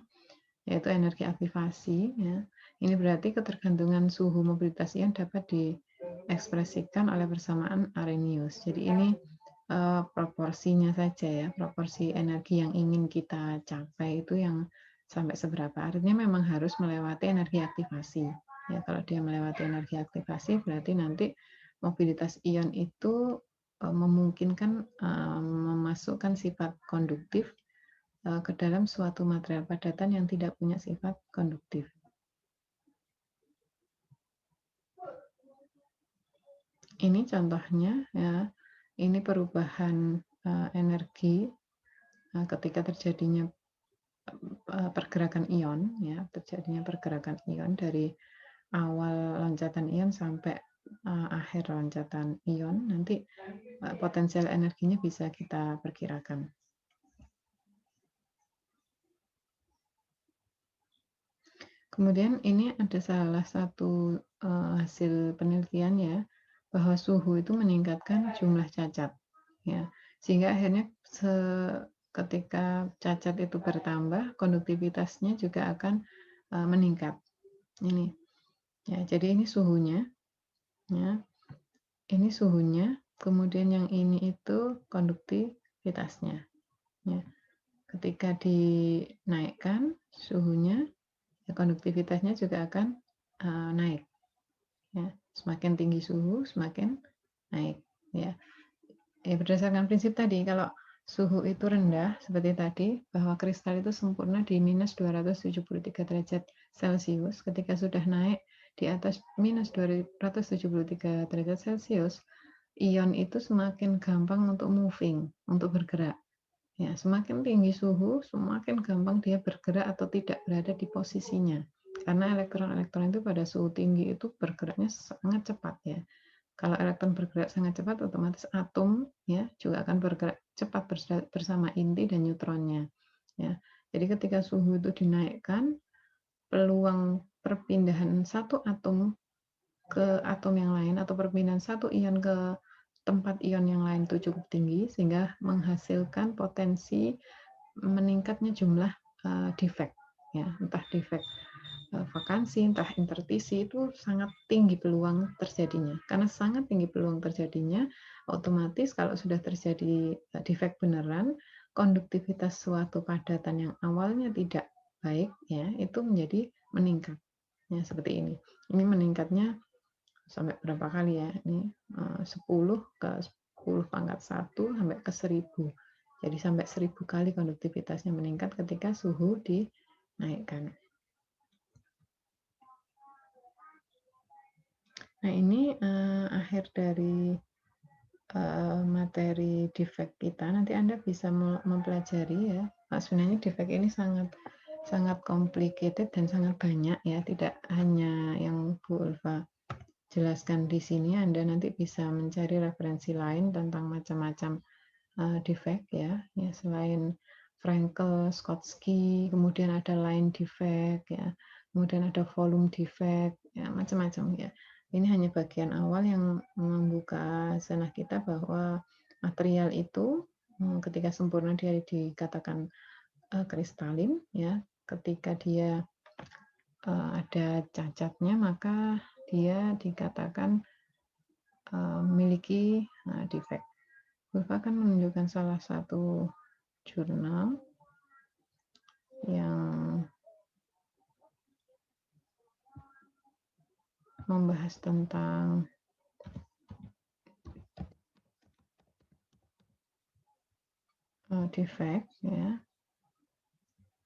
yaitu energi aktivasi. Ya. Ini berarti ketergantungan suhu mobilitas ion dapat diekspresikan oleh persamaan Arrhenius. Jadi ini proporsinya saja ya, proporsi energi yang ingin kita capai itu yang sampai seberapa. Artinya memang harus melewati energi aktivasi. Ya, kalau dia melewati energi aktivasi berarti nanti mobilitas ion itu memungkinkan memasukkan sifat konduktif ke dalam suatu material padatan yang tidak punya sifat konduktif. Ini contohnya ya, ini perubahan energi ketika terjadinya pergerakan ion ya, terjadinya pergerakan ion dari awal loncatan ion sampai akhir loncatan ion, nanti potensial energinya bisa kita perkirakan. Kemudian ini ada salah satu hasil penelitian ya, bahwa suhu itu meningkatkan jumlah cacat ya, sehingga akhirnya ketika cacat itu bertambah, konduktivitasnya juga akan meningkat. Ini ya, jadi ini suhunya ya, ini suhunya, kemudian yang ini itu konduktivitasnya ya. Ketika dinaikkan suhunya, ya, konduktivitasnya juga akan naik ya. Semakin tinggi suhu semakin naik ya. Ya, berdasarkan prinsip tadi, kalau suhu itu rendah seperti tadi, bahwa kristal itu sempurna di minus 273 derajat Celcius. Ketika sudah naik di atas minus 273 derajat Celcius, ion itu semakin gampang untuk moving, untuk bergerak. Ya, semakin tinggi suhu, semakin gampang dia bergerak atau tidak berada di posisinya. Karena elektron-elektron itu pada suhu tinggi itu bergeraknya sangat cepat ya. Kalau elektron bergerak sangat cepat, otomatis atom ya juga akan bergerak cepat bersama inti dan neutronnya. Ya. Jadi ketika suhu itu dinaikkan, peluang perpindahan satu atom ke atom yang lain atau perpindahan satu ion ke tempat ion yang lain itu cukup tinggi sehingga menghasilkan potensi meningkatnya jumlah defect ya, entah defect vakansi, entah intertisi, itu sangat tinggi peluang terjadinya. Karena sangat tinggi peluang terjadinya, otomatis kalau sudah terjadi defect beneran, konduktivitas suatu padatan yang awalnya tidak baik, ya itu menjadi meningkat. Ya, seperti ini. Ini meningkatnya sampai berapa kali ya? Ini 10 ke 10 pangkat 1 sampai ke 1000. Jadi sampai 1000 kali konduktivitasnya meningkat ketika suhu dinaikkan. Nah, ini akhir dari materi defect kita. Nanti Anda bisa mempelajari ya. Sebenarnya defect ini sangat complicated dan sangat banyak ya. Tidak hanya yang Bu Ulfa jelaskan di sini. Anda nanti bisa mencari referensi lain tentang macam-macam defect ya. Ya, selain Frankel, Schottky, kemudian ada line defect ya. Kemudian ada volume defect, ya macam-macam ya. Ini hanya bagian awal yang membuka zona kita bahwa material itu ketika sempurna dia dikatakan kristalin ya. Ketika dia ada cacatnya maka dia dikatakan memiliki defect. Bapak akan menunjukkan salah satu jurnal yang membahas tentang defect ya.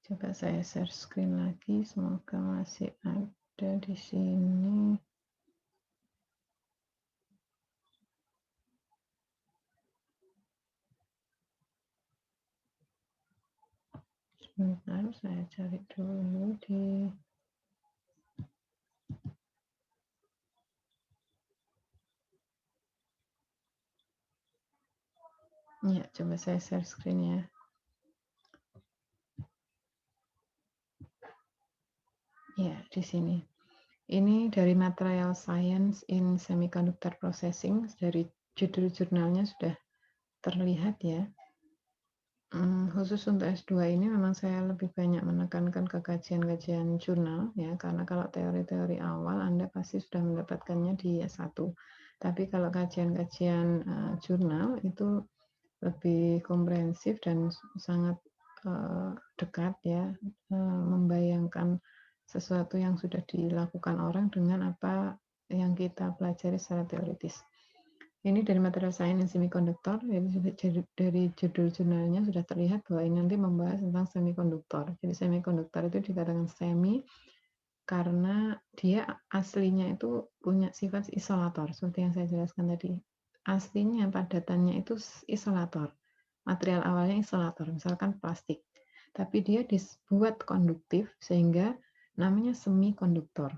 Coba saya share screen lagi, semoga masih ada di sini. Sebentar, saya cari dulu di ya, coba saya share screen ya. Ya, di sini. Ini dari Material Science in Semiconductor Processing, dari judul jurnalnya sudah terlihat ya. Khusus untuk S2 ini memang saya lebih banyak menekankan ke kajian-kajian jurnal ya, karena kalau teori-teori awal Anda pasti sudah mendapatkannya di S1. Tapi kalau kajian-kajian jurnal itu lebih komprehensif dan sangat dekat ya, membayangkan sesuatu yang sudah dilakukan orang dengan apa yang kita pelajari secara teoritis. Ini dari Material Science and Semiconductor, jadi dari judul jurnalnya sudah terlihat bahwa ini nanti membahas tentang semikonduktor. Jadi semikonduktor itu dikatakan semi karena dia aslinya itu punya sifat isolator, seperti yang saya jelaskan tadi. Aslinya padatannya itu isolator. Material awalnya isolator, misalkan plastik. Tapi dia dibuat konduktif sehingga namanya semikonduktor.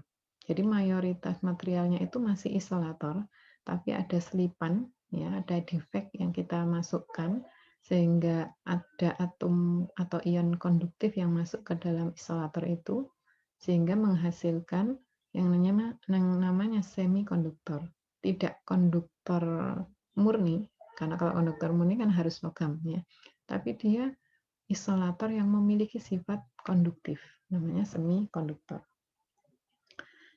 Jadi mayoritas materialnya itu masih isolator, tapi ada selipan, ya, ada defect yang kita masukkan sehingga ada atom atau ion konduktif yang masuk ke dalam isolator itu sehingga menghasilkan yang namanya semikonduktor. Tidak konduktor murni, karena kalau konduktor murni kan harus logam ya. Tapi dia isolator yang memiliki sifat konduktif, namanya semikonduktor.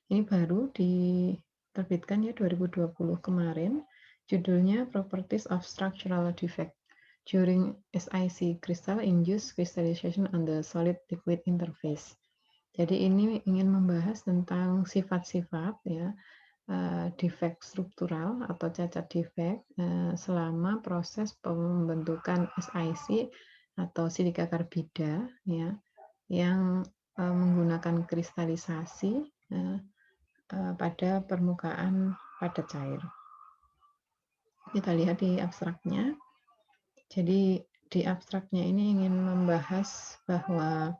Ini baru diterbitkan ya 2020 kemarin, judulnya Properties of Structural Defect during SiC crystal induced crystallization on the solid liquid interface. Jadi ini ingin membahas tentang sifat-sifat ya, defect struktural atau cacat defect selama proses pembentukan SiC atau silika karbida ya, yang menggunakan kristalisasi pada permukaan padat cair. Kita lihat di abstraknya. Jadi di abstraknya ini ingin membahas bahwa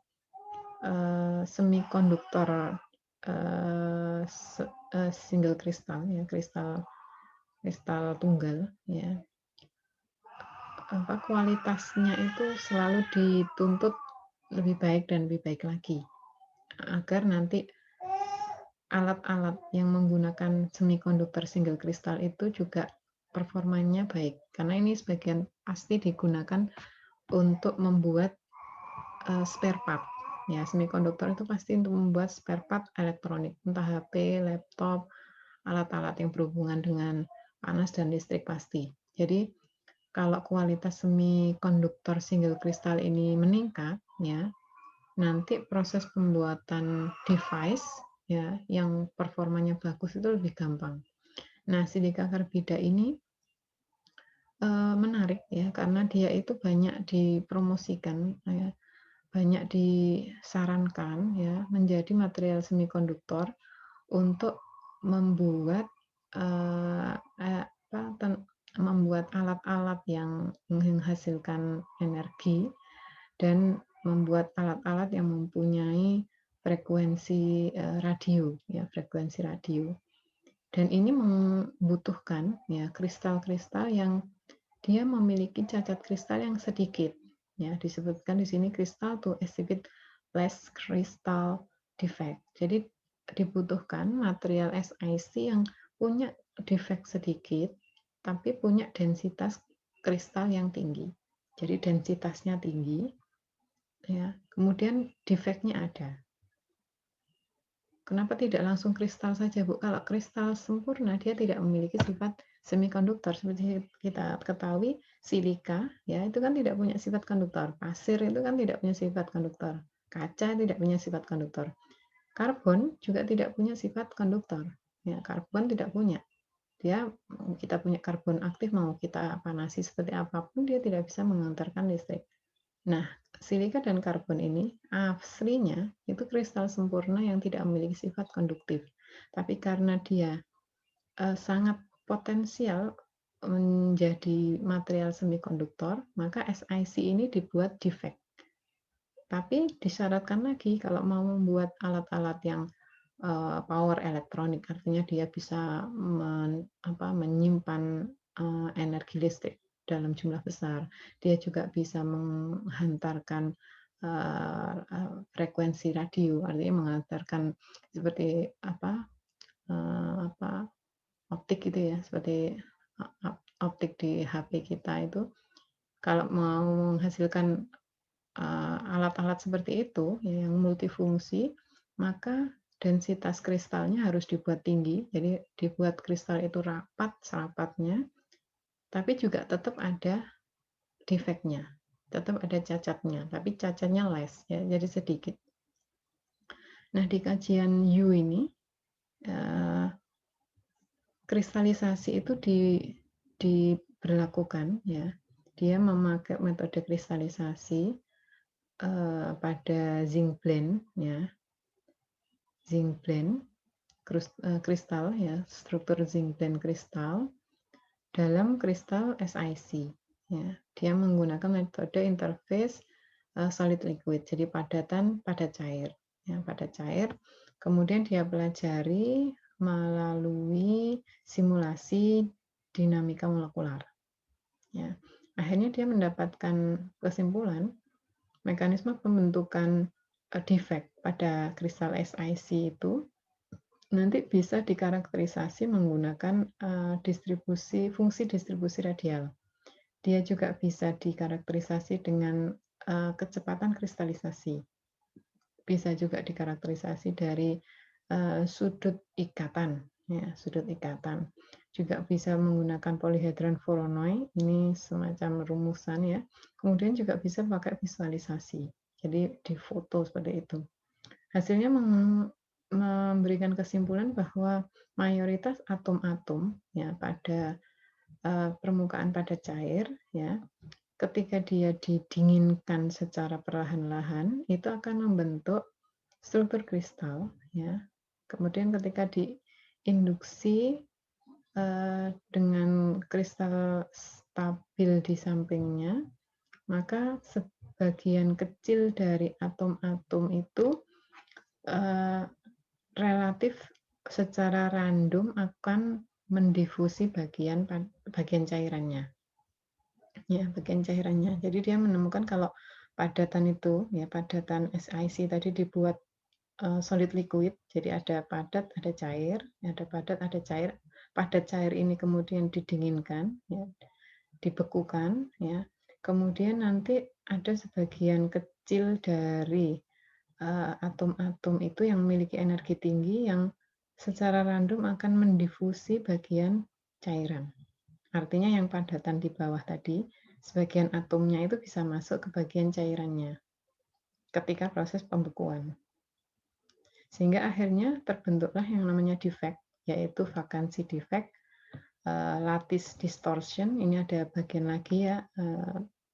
semikonduktor single kristal ya, kristal tunggal ya, kualitasnya itu selalu dituntut lebih baik dan lebih baik lagi agar nanti alat-alat yang menggunakan semikonduktor single kristal itu juga performanya baik, karena ini sebagian pasti digunakan untuk membuat spare part. Ya, semikonduktor itu pasti untuk membuat spare part elektronik, entah HP, laptop, alat-alat yang berhubungan dengan panas dan listrik pasti. Jadi kalau kualitas semikonduktor single kristal ini meningkat, ya, nanti proses pembuatan device ya yang performanya bagus itu lebih gampang. Nah, silika karbida ini menarik ya karena dia itu banyak dipromosikan ya, banyak disarankan ya menjadi material semikonduktor untuk membuat membuat alat-alat yang menghasilkan energi dan membuat alat-alat yang mempunyai frekuensi radio ya, frekuensi radio. Dan ini membutuhkan ya kristal-kristal yang dia memiliki cacat kristal yang sedikit. Ya, disebutkan di sini kristal to exhibit less crystal defect. Jadi dibutuhkan material SiC yang punya defect sedikit tapi punya densitas kristal yang tinggi. Jadi densitasnya tinggi ya. Kemudian defectnya ada. Kenapa tidak langsung kristal saja, Bu? Kalau kristal sempurna, dia tidak memiliki sifat semikonduktor. Seperti kita ketahui, silika ya itu kan tidak punya sifat konduktor. Pasir itu kan tidak punya sifat konduktor. Kaca tidak punya sifat konduktor. Karbon juga tidak punya sifat konduktor. Ya, karbon tidak punya. kita punya karbon aktif, mau kita panasi seperti apapun, dia tidak bisa mengantarkan listrik. Nah, silika dan karbon ini aslinya itu kristal sempurna yang tidak memiliki sifat konduktif. Tapi karena dia sangat potensial menjadi material semikonduktor, maka SiC ini dibuat defect. Tapi disyaratkan lagi kalau mau membuat alat-alat yang power elektronik, artinya dia bisa menyimpan energi listrik dalam jumlah besar. Dia juga bisa menghantarkan frekuensi radio, artinya menghantarkan seperti optik gitu ya, seperti optik di HP kita itu. Kalau mau menghasilkan alat-alat seperti itu yang multifungsi, maka densitas kristalnya harus dibuat tinggi, jadi dibuat kristal itu rapat serapatnya, tapi juga tetap ada defeknya, tetap ada cacatnya, tapi cacatnya less, ya, jadi sedikit. Nah, di kajian U ini, kristalisasi itu diberlakukan, ya, dia memakai metode kristalisasi pada zinc blend, ya, zinc blend kristal, ya, struktur zinc blend kristal dalam kristal SiC, ya. Dia menggunakan metode interface solid liquid, jadi padatan pada cair, ya, pada cair. Kemudian dia pelajari melalui simulasi dinamika molekular, ya. Akhirnya dia mendapatkan kesimpulan mekanisme pembentukan defect pada kristal SiC itu nanti bisa dikarakterisasi menggunakan fungsi distribusi radial. Dia juga bisa dikarakterisasi dengan kecepatan kristalisasi. Bisa juga dikarakterisasi dari sudut ikatan, ya, sudut ikatan. Juga bisa menggunakan polyhedron Voronoi, ini semacam rumusan, ya. Kemudian juga bisa pakai visualisasi, jadi difoto seperti itu. Hasilnya memberikan kesimpulan bahwa mayoritas atom-atom, ya, pada permukaan pada cair, ya, ketika dia didinginkan secara perlahan-lahan itu akan membentuk struktur kristal, ya. Kemudian ketika diinduksi dengan kristal stabil di sampingnya, maka sebagian kecil dari atom-atom itu relatif secara random akan mendifusi bagian cairannya. Ya, bagian cairannya. Jadi dia menemukan kalau padatan itu, ya, padatan SiC tadi dibuat solid liquid, jadi ada padat, ada cair, ada padat, ada cair. Padat cair ini kemudian didinginkan, ya, dibekukan, ya. Kemudian nanti ada sebagian kecil dari atom-atom itu yang memiliki energi tinggi yang secara random akan mendifusi bagian cairan. Artinya yang padatan di bawah tadi, sebagian atomnya itu bisa masuk ke bagian cairannya ketika proses pembekuan. Sehingga akhirnya terbentuklah yang namanya defect, yaitu vakansi defect, lattice distortion, ini ada bagian lagi, ya,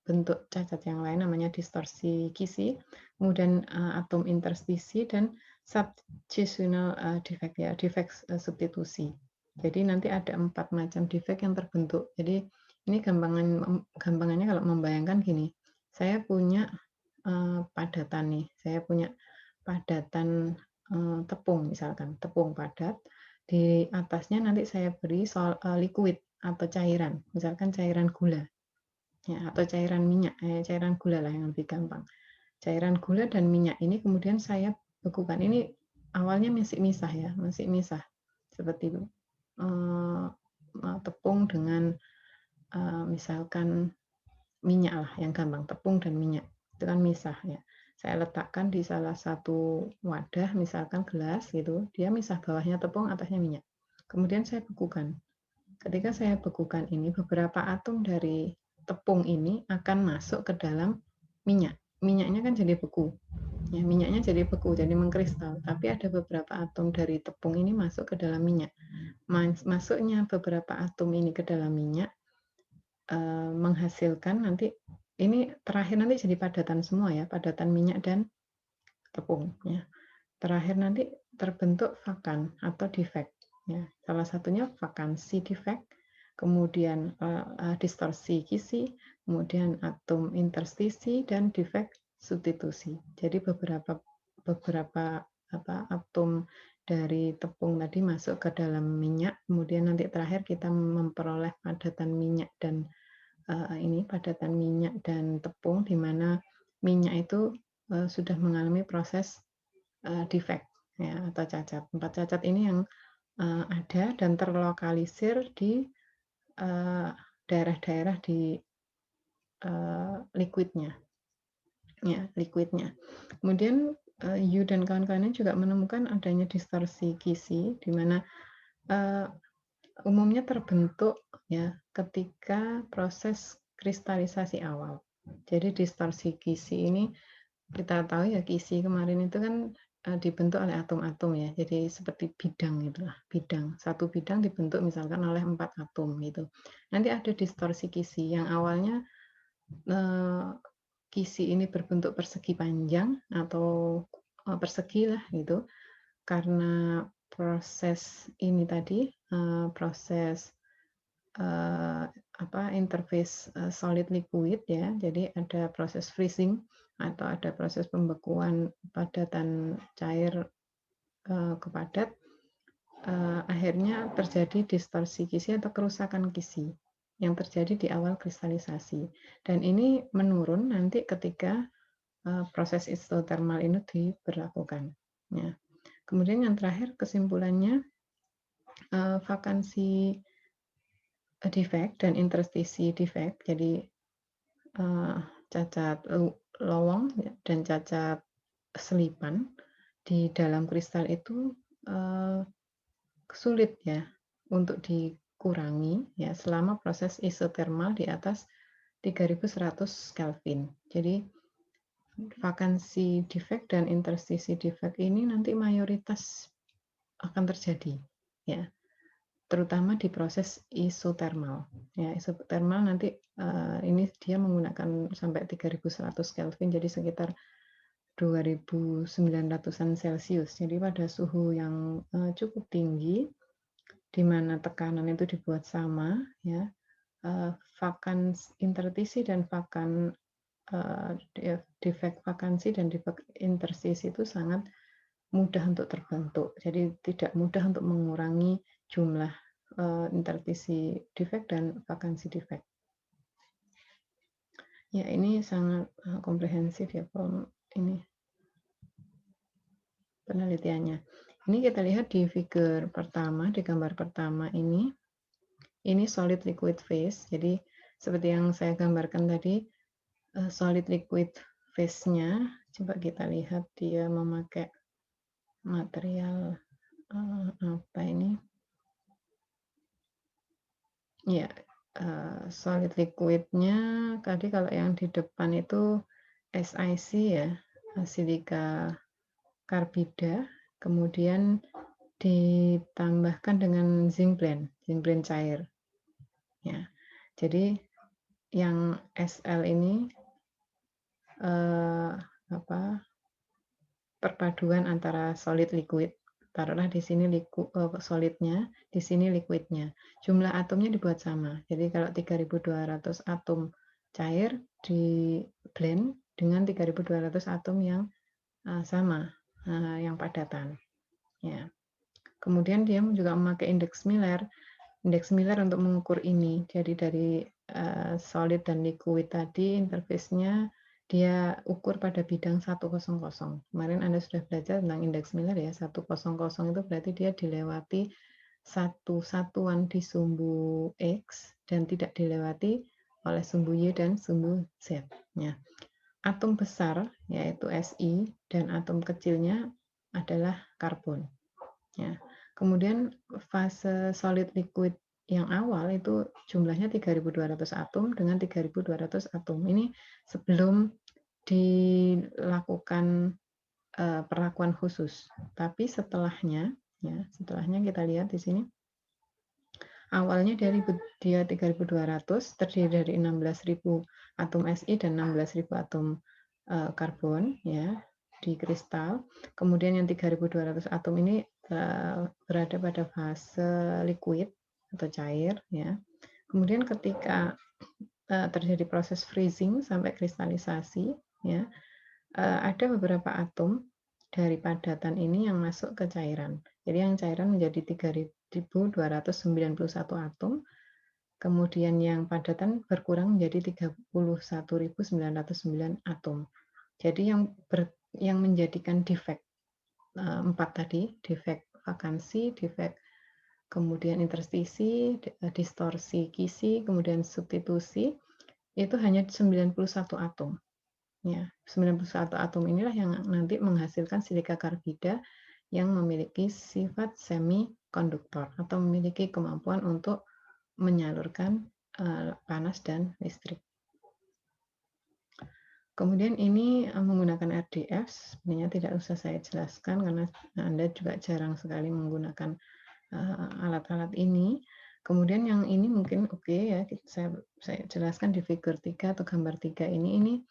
bentuk cacat yang lain namanya distorsi kisi, kemudian atom interstisi dan substitutional defect, ya, defect substitusi. Jadi nanti ada 4 macam defect yang terbentuk. Jadi ini gampangannya kalau membayangkan gini, saya punya padatan nih, saya punya padatan tepung, misalkan tepung padat, di atasnya nanti saya beri liquid atau cairan, misalkan cairan gula, ya, atau cairan minyak, cairan gula lah yang lebih gampang. Cairan gula dan minyak ini kemudian saya bekukan. Ini awalnya masih misah, ya, masih misah, seperti tepung dengan misalkan minyak lah yang gampang, tepung dan minyak itu kan misah, ya. Saya letakkan di salah satu wadah, misalkan gelas gitu, dia misah, bawahnya tepung, atasnya minyak. Kemudian saya bekukan. Ketika saya bekukan ini, beberapa atom dari tepung ini akan masuk ke dalam minyak. Minyaknya kan jadi beku, Ya, minyaknya jadi beku, jadi mengkristal. Tapi ada beberapa atom dari tepung ini masuk ke dalam minyak. Masuknya beberapa atom ini ke dalam minyak menghasilkan nanti ini terakhir nanti jadi padatan semua ya, padatan minyak dan tepung ya. Terakhir nanti terbentuk vakan atau defect ya. Salah satunya vakansi defect, kemudian distorsi kisi, kemudian atom interstisi dan defect substitusi. Jadi beberapa atom dari tepung tadi masuk ke dalam minyak, kemudian nanti terakhir kita memperoleh padatan minyak dan padatan minyak dan tepung, di mana minyak itu sudah mengalami proses defect ya, atau cacat. 4 cacat ini yang ada dan terlokalisir di daerah-daerah di liquidnya. Ya, liquidnya. Kemudian Yu dan kawan-kawannya juga menemukan adanya distorsi kisi, di mana umumnya terbentuk ya ketika proses kristalisasi awal. Jadi distorsi kisi ini kita tahu ya, kisi kemarin itu kan dibentuk oleh atom-atom ya, jadi seperti bidang itulah, bidang. Satu bidang dibentuk misalkan oleh 4 atom gitu. Nanti ada distorsi kisi yang awalnya kisi ini berbentuk persegi panjang atau persegi lah gitu, karena proses ini tadi, proses interface solid liquid ya, jadi ada proses freezing atau ada proses pembekuan padatan cair ke padat, akhirnya terjadi distorsi kisi atau kerusakan kisi yang terjadi di awal kristalisasi, dan ini menurun nanti ketika proses isotermal ini diberlakukan ya. Kemudian yang terakhir kesimpulannya, vakansi defect dan interstisi defect, jadi cacat lowong dan cacat selipan di dalam kristal itu sulit ya untuk dikurangi ya selama proses isotermal di atas 3100 Kelvin. Jadi vakansi defect dan interstisi defect ini nanti mayoritas akan terjadi ya, terutama di proses isotermal ya. Isotermal nanti ini dia menggunakan sampai 3100 Kelvin, jadi sekitar 2900-an Celcius. Jadi pada suhu yang cukup tinggi di mana tekanan itu dibuat sama ya, vakan interstisi dan vakan defect vakansi dan defect interstisi itu sangat mudah untuk terbentuk. Jadi tidak mudah untuk mengurangi jumlah interstisi defect dan vakansi defect. Ya, ini sangat komprehensif ya ini penelitiannya. Ini kita lihat di figure pertama, di gambar pertama ini solid liquid phase. Jadi seperti yang saya gambarkan tadi, solid liquid phase-nya, coba kita lihat dia memakai material apa ini? Ya, solid liquid-nya tadi kalau yang di depan itu SiC ya, silika karbida, kemudian ditambahkan dengan zinc blend cair. Ya, jadi yang SL ini perpaduan antara solid liquid. Taruhlah di sini solidnya, di sini liquidnya. Jumlah atomnya dibuat sama. Jadi kalau 3200 atom cair di blend dengan 3200 atom yang sama, yang padatan. Ya. Kemudian dia juga memakai indeks Miller untuk mengukur ini. Jadi dari solid dan liquid tadi interface-nya dia ukur pada bidang 100. Kemarin Anda sudah belajar tentang indeks Miller ya. 100 itu berarti dia dilewati satu satuan di sumbu X dan tidak dilewati oleh sumbu Y dan sumbu Z. Ya. Atom besar yaitu Si dan atom kecilnya adalah karbon. Ya. Kemudian fase solid liquid yang awal itu jumlahnya 3200 atom dengan 3200 atom. Ini sebelum dilakukan perlakuan khusus. Tapi setelahnya, ya, setelahnya kita lihat di sini, awalnya dia 3.200 terdiri dari 16.000 atom Si dan 16.000 atom karbon, ya, di kristal. Kemudian yang 3.200 atom ini berada pada fase liquid atau cair, ya. Kemudian ketika terjadi proses freezing sampai kristalisasi, ya, ada beberapa atom dari padatan ini yang masuk ke cairan. Jadi yang cairan menjadi 3.291 atom, kemudian yang padatan berkurang menjadi 31.909 atom. Jadi yang menjadikan defek 4 tadi, defek vakansi, defek kemudian interstisi, distorsi kisi, kemudian substitusi, itu hanya 91 atom. Ya, 91 atom inilah yang nanti menghasilkan silika karbida yang memiliki sifat semikonduktor atau memiliki kemampuan untuk menyalurkan panas dan listrik. Kemudian ini menggunakan RDF, sebenarnya tidak usah saya jelaskan karena Anda juga jarang sekali menggunakan alat-alat ini. Kemudian yang ini mungkin oke, ya, saya jelaskan di figur 3 atau gambar 3 ini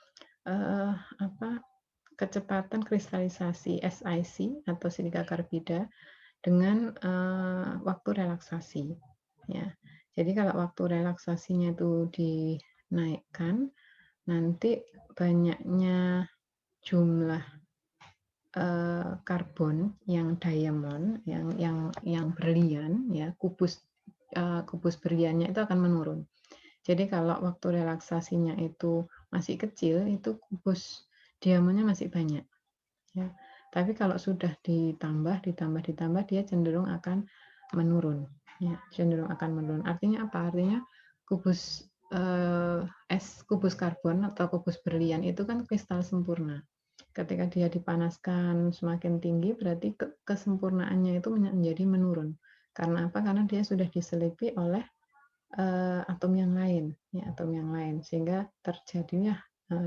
kecepatan kristalisasi SiC atau silika karbida dengan waktu relaksasi. Ya. Jadi kalau waktu relaksasinya itu dinaikkan, nanti banyaknya jumlah karbon yang diamond, yang berlian, ya, kubus berliannya itu akan menurun. Jadi kalau waktu relaksasinya itu masih kecil, itu kubus diamondnya masih banyak. Ya. Tapi kalau sudah ditambah, dia cenderung akan menurun. Ya, cenderung akan menurun. Artinya apa? Artinya kubus kubus karbon atau kubus berlian itu kan kristal sempurna. Ketika dia dipanaskan semakin tinggi, berarti kesempurnaannya itu menjadi menurun. Karena apa? Karena dia sudah diselipi oleh atom yang lain, ya, atom yang lain, sehingga terjadinya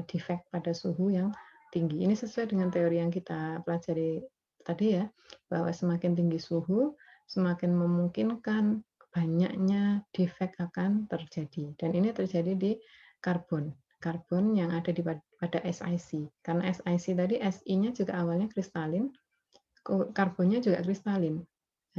defek pada suhu yang tinggi. Ini sesuai dengan teori yang kita pelajari tadi, ya, bahwa semakin tinggi suhu, semakin memungkinkan banyaknya defek akan terjadi. Dan ini terjadi di karbon yang ada pada SiC. Karena SiC tadi Si-nya juga awalnya kristalin, karbonnya juga kristalin.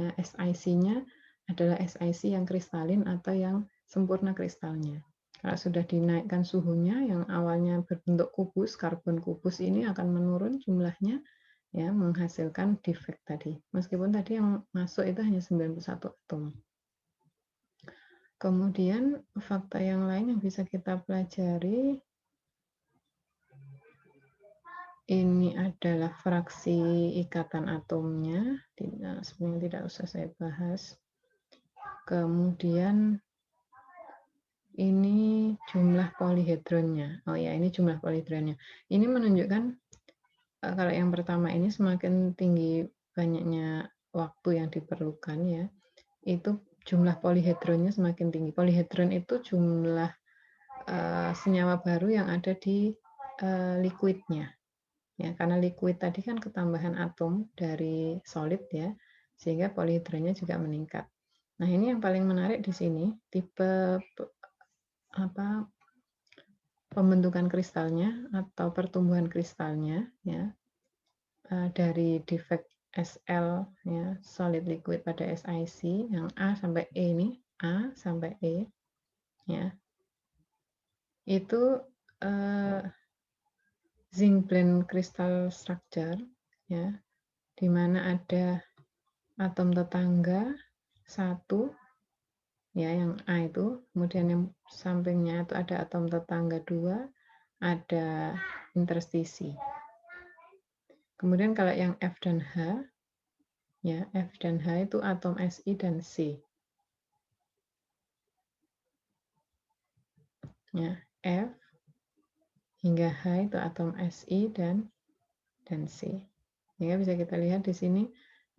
Nah, SiC-nya adalah SiC yang kristalin atau yang sempurna kristalnya. Kalau sudah dinaikkan suhunya, yang awalnya berbentuk kubus, karbon kubus ini akan menurun jumlahnya, ya, menghasilkan defek tadi. Meskipun tadi yang masuk itu hanya 91 atom. Kemudian fakta yang lain yang bisa kita pelajari, ini adalah fraksi ikatan atomnya, sebenarnya tidak usah saya bahas. Kemudian ini jumlah polihedronnya. Oh ya, ini jumlah polihedronnya. Ini menunjukkan kalau yang pertama ini semakin tinggi banyaknya waktu yang diperlukan, ya, itu jumlah polihedronnya semakin tinggi. Polihedron itu jumlah senyawa baru yang ada di liquidnya. Ya, karena liquid tadi kan ketambahan atom dari solid, ya, sehingga polihedronnya juga meningkat. Nah, ini yang paling menarik di sini, tipe pembentukan kristalnya atau pertumbuhan kristalnya, ya, dari defek SL, ya, solid liquid pada SiC yang A sampai E ini, A sampai E, ya, itu zinc blende crystal structure, ya, di mana ada atom tetangga satu, ya, yang A itu, kemudian yang sampingnya itu ada atom tetangga 2, ada interstisi. Kemudian kalau yang F dan H, ya, F dan H itu atom Si dan C. Ya, F hingga H itu atom Si dan C. Sehingga bisa kita lihat di sini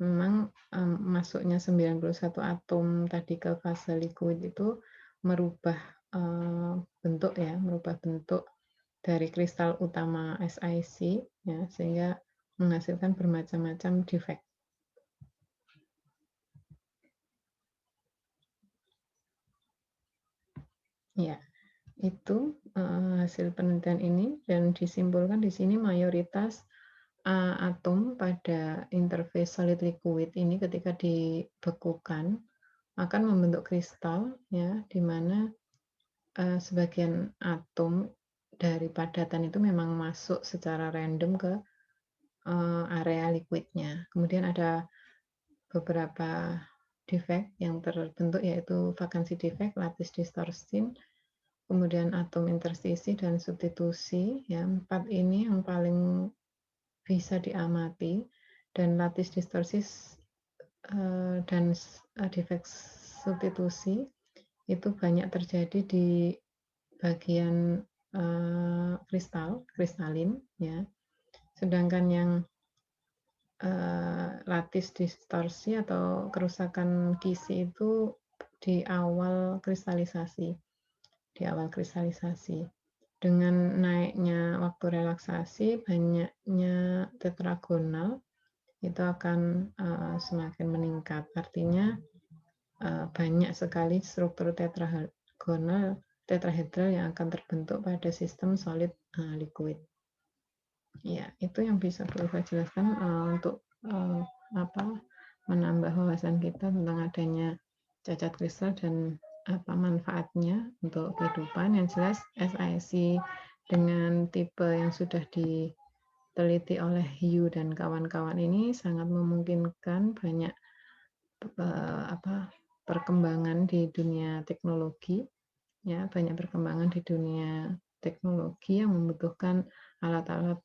memang masuknya 91 atom tadi ke fase liquid itu merubah bentuk, ya, merubah bentuk dari kristal utama SiC, ya, sehingga menghasilkan bermacam-macam defect. Ya, itu hasil penelitian ini, dan disimpulkan di sini mayoritas atom pada interface solid liquid ini ketika dibekukan akan membentuk kristal, ya, di mana sebagian atom dari padatan itu memang masuk secara random ke area liquidnya. Kemudian ada beberapa defect yang terbentuk, yaitu vakansi defect, lattice distortion, kemudian atom interstisi dan substitusi. Ya, 4 ini yang paling bisa diamati, dan lattice distorsis dan defect substitusi itu banyak terjadi di bagian kristalin, ya. Sedangkan yang lattice distorsi atau kerusakan kisi itu di awal kristalisasi, Dengan naiknya waktu relaksasi, banyaknya tetragonal itu akan semakin meningkat. Artinya banyak sekali struktur tetrahedral yang akan terbentuk pada sistem solid liquid. Ya, itu yang bisa perlu saya jelaskan untuk menambah wawasan kita tentang adanya cacat kristal dan apa manfaatnya untuk kehidupan. Yang jelas SiC dengan tipe yang sudah diteliti oleh Yu dan kawan-kawan ini sangat memungkinkan banyak perkembangan di dunia teknologi, ya, banyak perkembangan di dunia teknologi yang membutuhkan alat-alat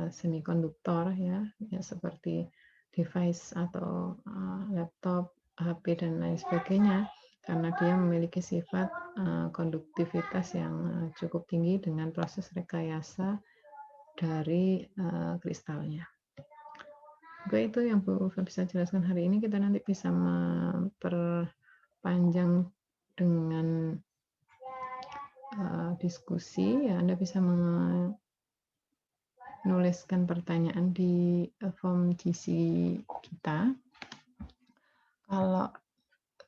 semikonduktor, ya, seperti device atau laptop, HP dan lain sebagainya, karena dia memiliki sifat konduktivitas yang cukup tinggi dengan proses rekayasa dari kristalnya. Oke, itu yang Bu Ulfa bisa jelaskan hari ini. Kita nanti bisa memperpanjang dengan diskusi. Ya, Anda bisa menuliskan pertanyaan di form GC kita. Kalau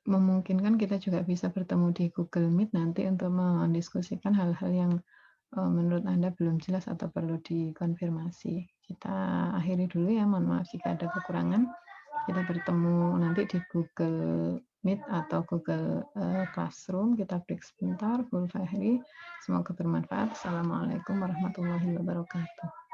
memungkinkan, kita juga bisa bertemu di Google Meet nanti untuk mendiskusikan hal-hal yang menurut Anda belum jelas atau perlu dikonfirmasi. Kita akhiri dulu ya, mohon maaf jika ada kekurangan. Kita bertemu nanti di Google Meet atau Google Classroom. Kita break sebentar. Semoga bermanfaat. Assalamualaikum warahmatullahi wabarakatuh.